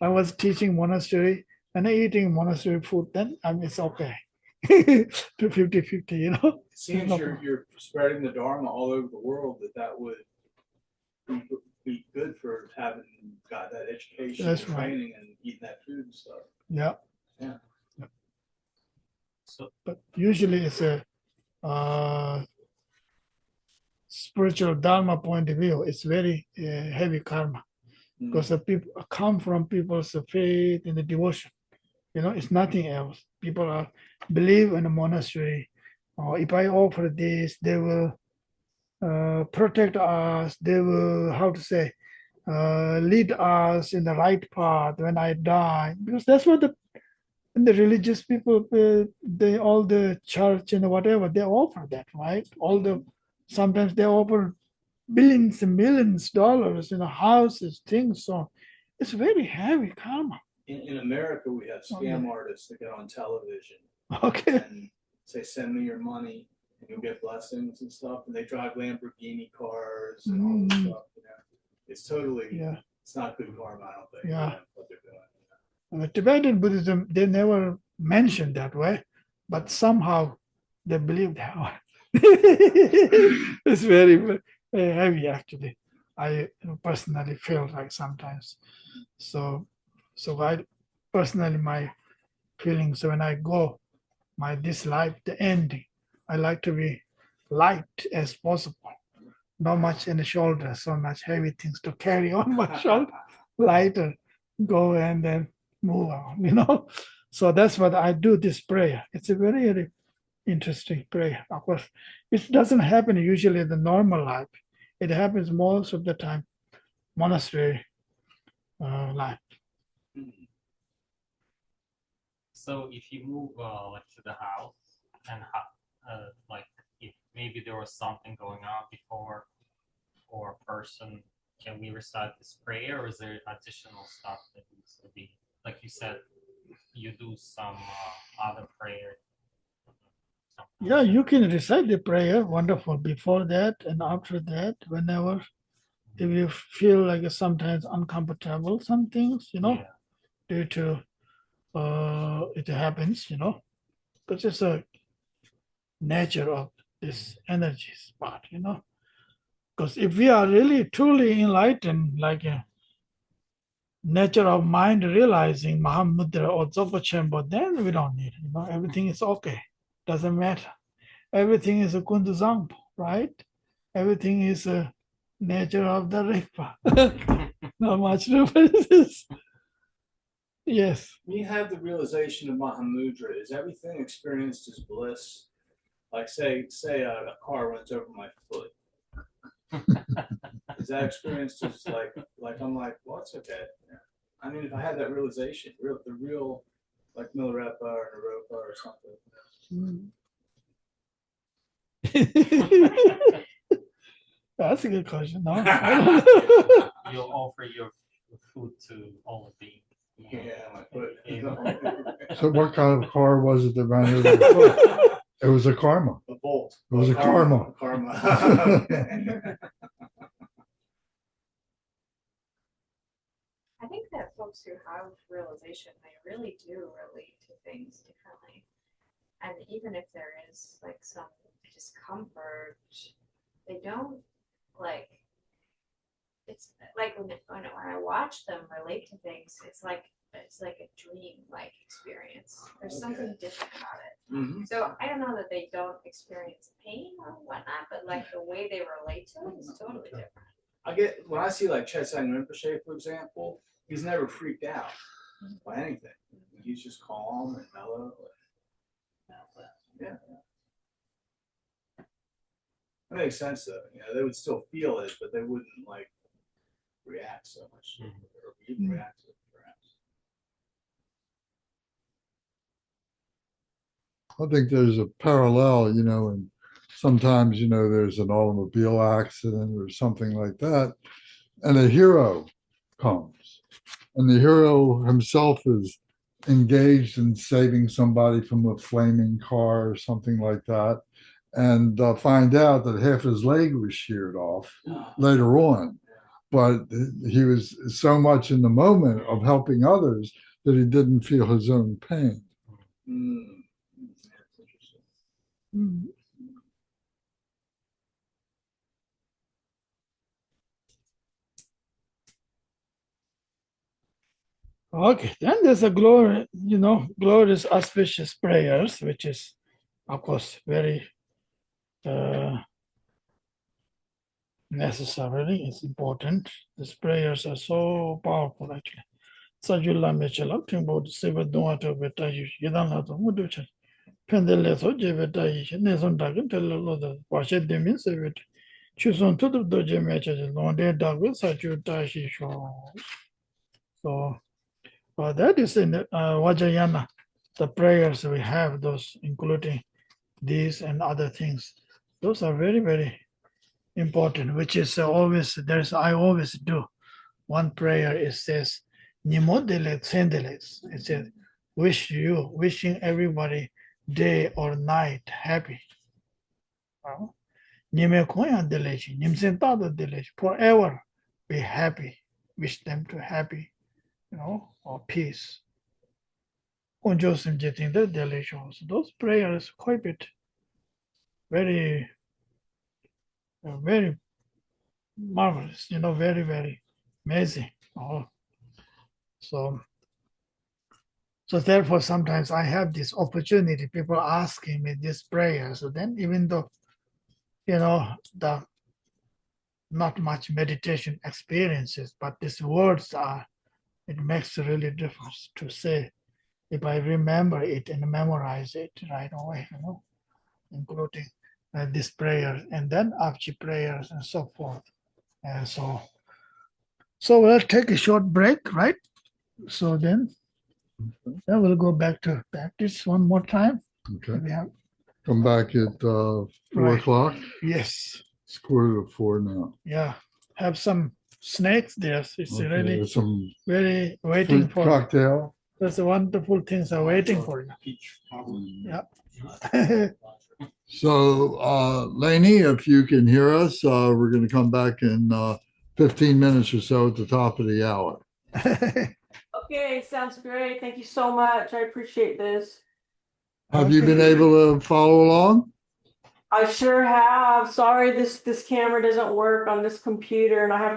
I was teaching monastery and eating monastery food, then it's okay. to 50-50, you know. It seems No you're spreading the Dharma all over the world, that would be good for having got that education That's and right. training and eating that food and stuff. Yeah. Yeah. So But usually it's a spiritual dharma point of view. It's very heavy karma because the people come from people's faith and the devotion. You know, it's nothing else. People are believe in a monastery. Or if I offer this, they will protect us. They will, how to say, lead us in the right path when I die. Because that's what the religious people, they all the church and whatever they offer that, right? All the sometimes they offer billions and millions dollars in houses, things. So it's very heavy karma. In America, we have scam artists that get on television Okay. and say, "Send me your money, and you'll get blessings and stuff." And they drive Lamborghini cars and all this stuff. You know, it's totally, Yeah. it's not good karma. I don't think. Yeah. What they're doing. Tibetan Buddhism, they never mentioned that way, but somehow they believe that way. It's very, very heavy, actually. I personally feel like sometimes. So I personally, my feelings when I go, this life, the ending, I like to be light as possible. Not much in the shoulder, so much heavy things to carry on my shoulder. Lighter, go and then move on, you know. So that's what I do this prayer. It's a very, very interesting prayer. Of course, it doesn't happen usually in the normal life. It happens most of the time, monastery life. So if you move like to the house and like if maybe there was something going on before or a person, can we recite this prayer, or is there additional stuff that needs to be, like you said, you do some other prayer? Yeah, you can recite the prayer, wonderful, before that and after that, whenever. If you feel like sometimes uncomfortable, some things, you know, due to it happens, you know, because it's a nature of this energy spot, you know. Because if we are really truly enlightened, like a nature of mind realizing Mahamudra or Dzogchen, then we don't need it, you know, everything is okay, doesn't matter. Everything is a kunduzangpo, right? Everything is a nature of the Rigpa. Not much differences. Yes. When you have the realization of Mahamudra, is everything experienced as bliss? Like say a car runs over my foot. Is that experienced as like I'm like, well, it's okay. Yeah. I mean, if I had that realization, the real like Milarepa or Naropa or something. That's a good question. No, You'll offer your food to all of the. Yeah, my foot. So what kind of car was it that ran over the foot? It was a karma. A bolt. It was a karma. Karma. I think that folks who have realization, they really do relate to things differently. And even if there is like some discomfort, they don't like, it's like when I watch them relate to things, it's like a dream-like experience. There's something different about it. Mm-hmm. So I don't know that they don't experience pain or whatnot, but like the way they relate to it is totally different. I get when I see like Chetsang Rinpoche, for example, he's never freaked out by anything. He's just calm and mellow. Yeah. That makes sense though. You know, they would still feel it, but they wouldn't like react so much, or even react to it, perhaps. I think there's a parallel, you know, and sometimes, you know, there's an automobile accident or something like that, and a hero comes, and the hero himself is engaged in saving somebody from a flaming car or something like that, and find out that half his leg was sheared off later on. But he was so much in the moment of helping others that he didn't feel his own pain. Mm. Okay, then there's a glory, glorious auspicious prayers, which is, of course, very necessarily, it's important. These prayers are so powerful, actually. Sajula Michelab, Timbo, Siva Duato Beta, Yidana, Muducha, Pendeleso, Jeveta, Neson Dagan, Telo, the Washet Demin, Sevit, Chuson to the Doje Mecha, Londe Dago, Saju Tashi Show. So, that is in Vajrayana, the prayers we have, those including these and other things. Those are very, very important, which is always, I always do. One prayer, it says, Nimodele Sendeles. It says, wishing everybody day or night happy. Nime Koya Deleshi, Nimsentada Deleshi, forever be happy. Wish them to happy, or peace. Unjosim Jetin the Delishos. Those prayers quite a bit very, very marvelous, very, very amazing. So therefore, sometimes I have this opportunity, people asking me this prayer. So then even though, the not much meditation experiences, but these words it makes a really difference to say if I remember it and memorize it right away, including this prayer and then Achi prayers and so forth. And so we'll take a short break, right? So then we'll go back to practice one more time. Okay. We have, Come back at 4 Right. o'clock. yes, It's 3:45 now. yeah. Have some snacks there. It's Okay, really there's some very waiting fruit for. cocktail. There's wonderful things are waiting for you. Yeah. So, Lainey, if you can hear us, we're going to come back in 15 minutes or so at the top of the hour. Okay, sounds great. Thank you so much. I appreciate this. Have you been able to follow along? I sure have. Sorry, this camera doesn't work on this computer, and I have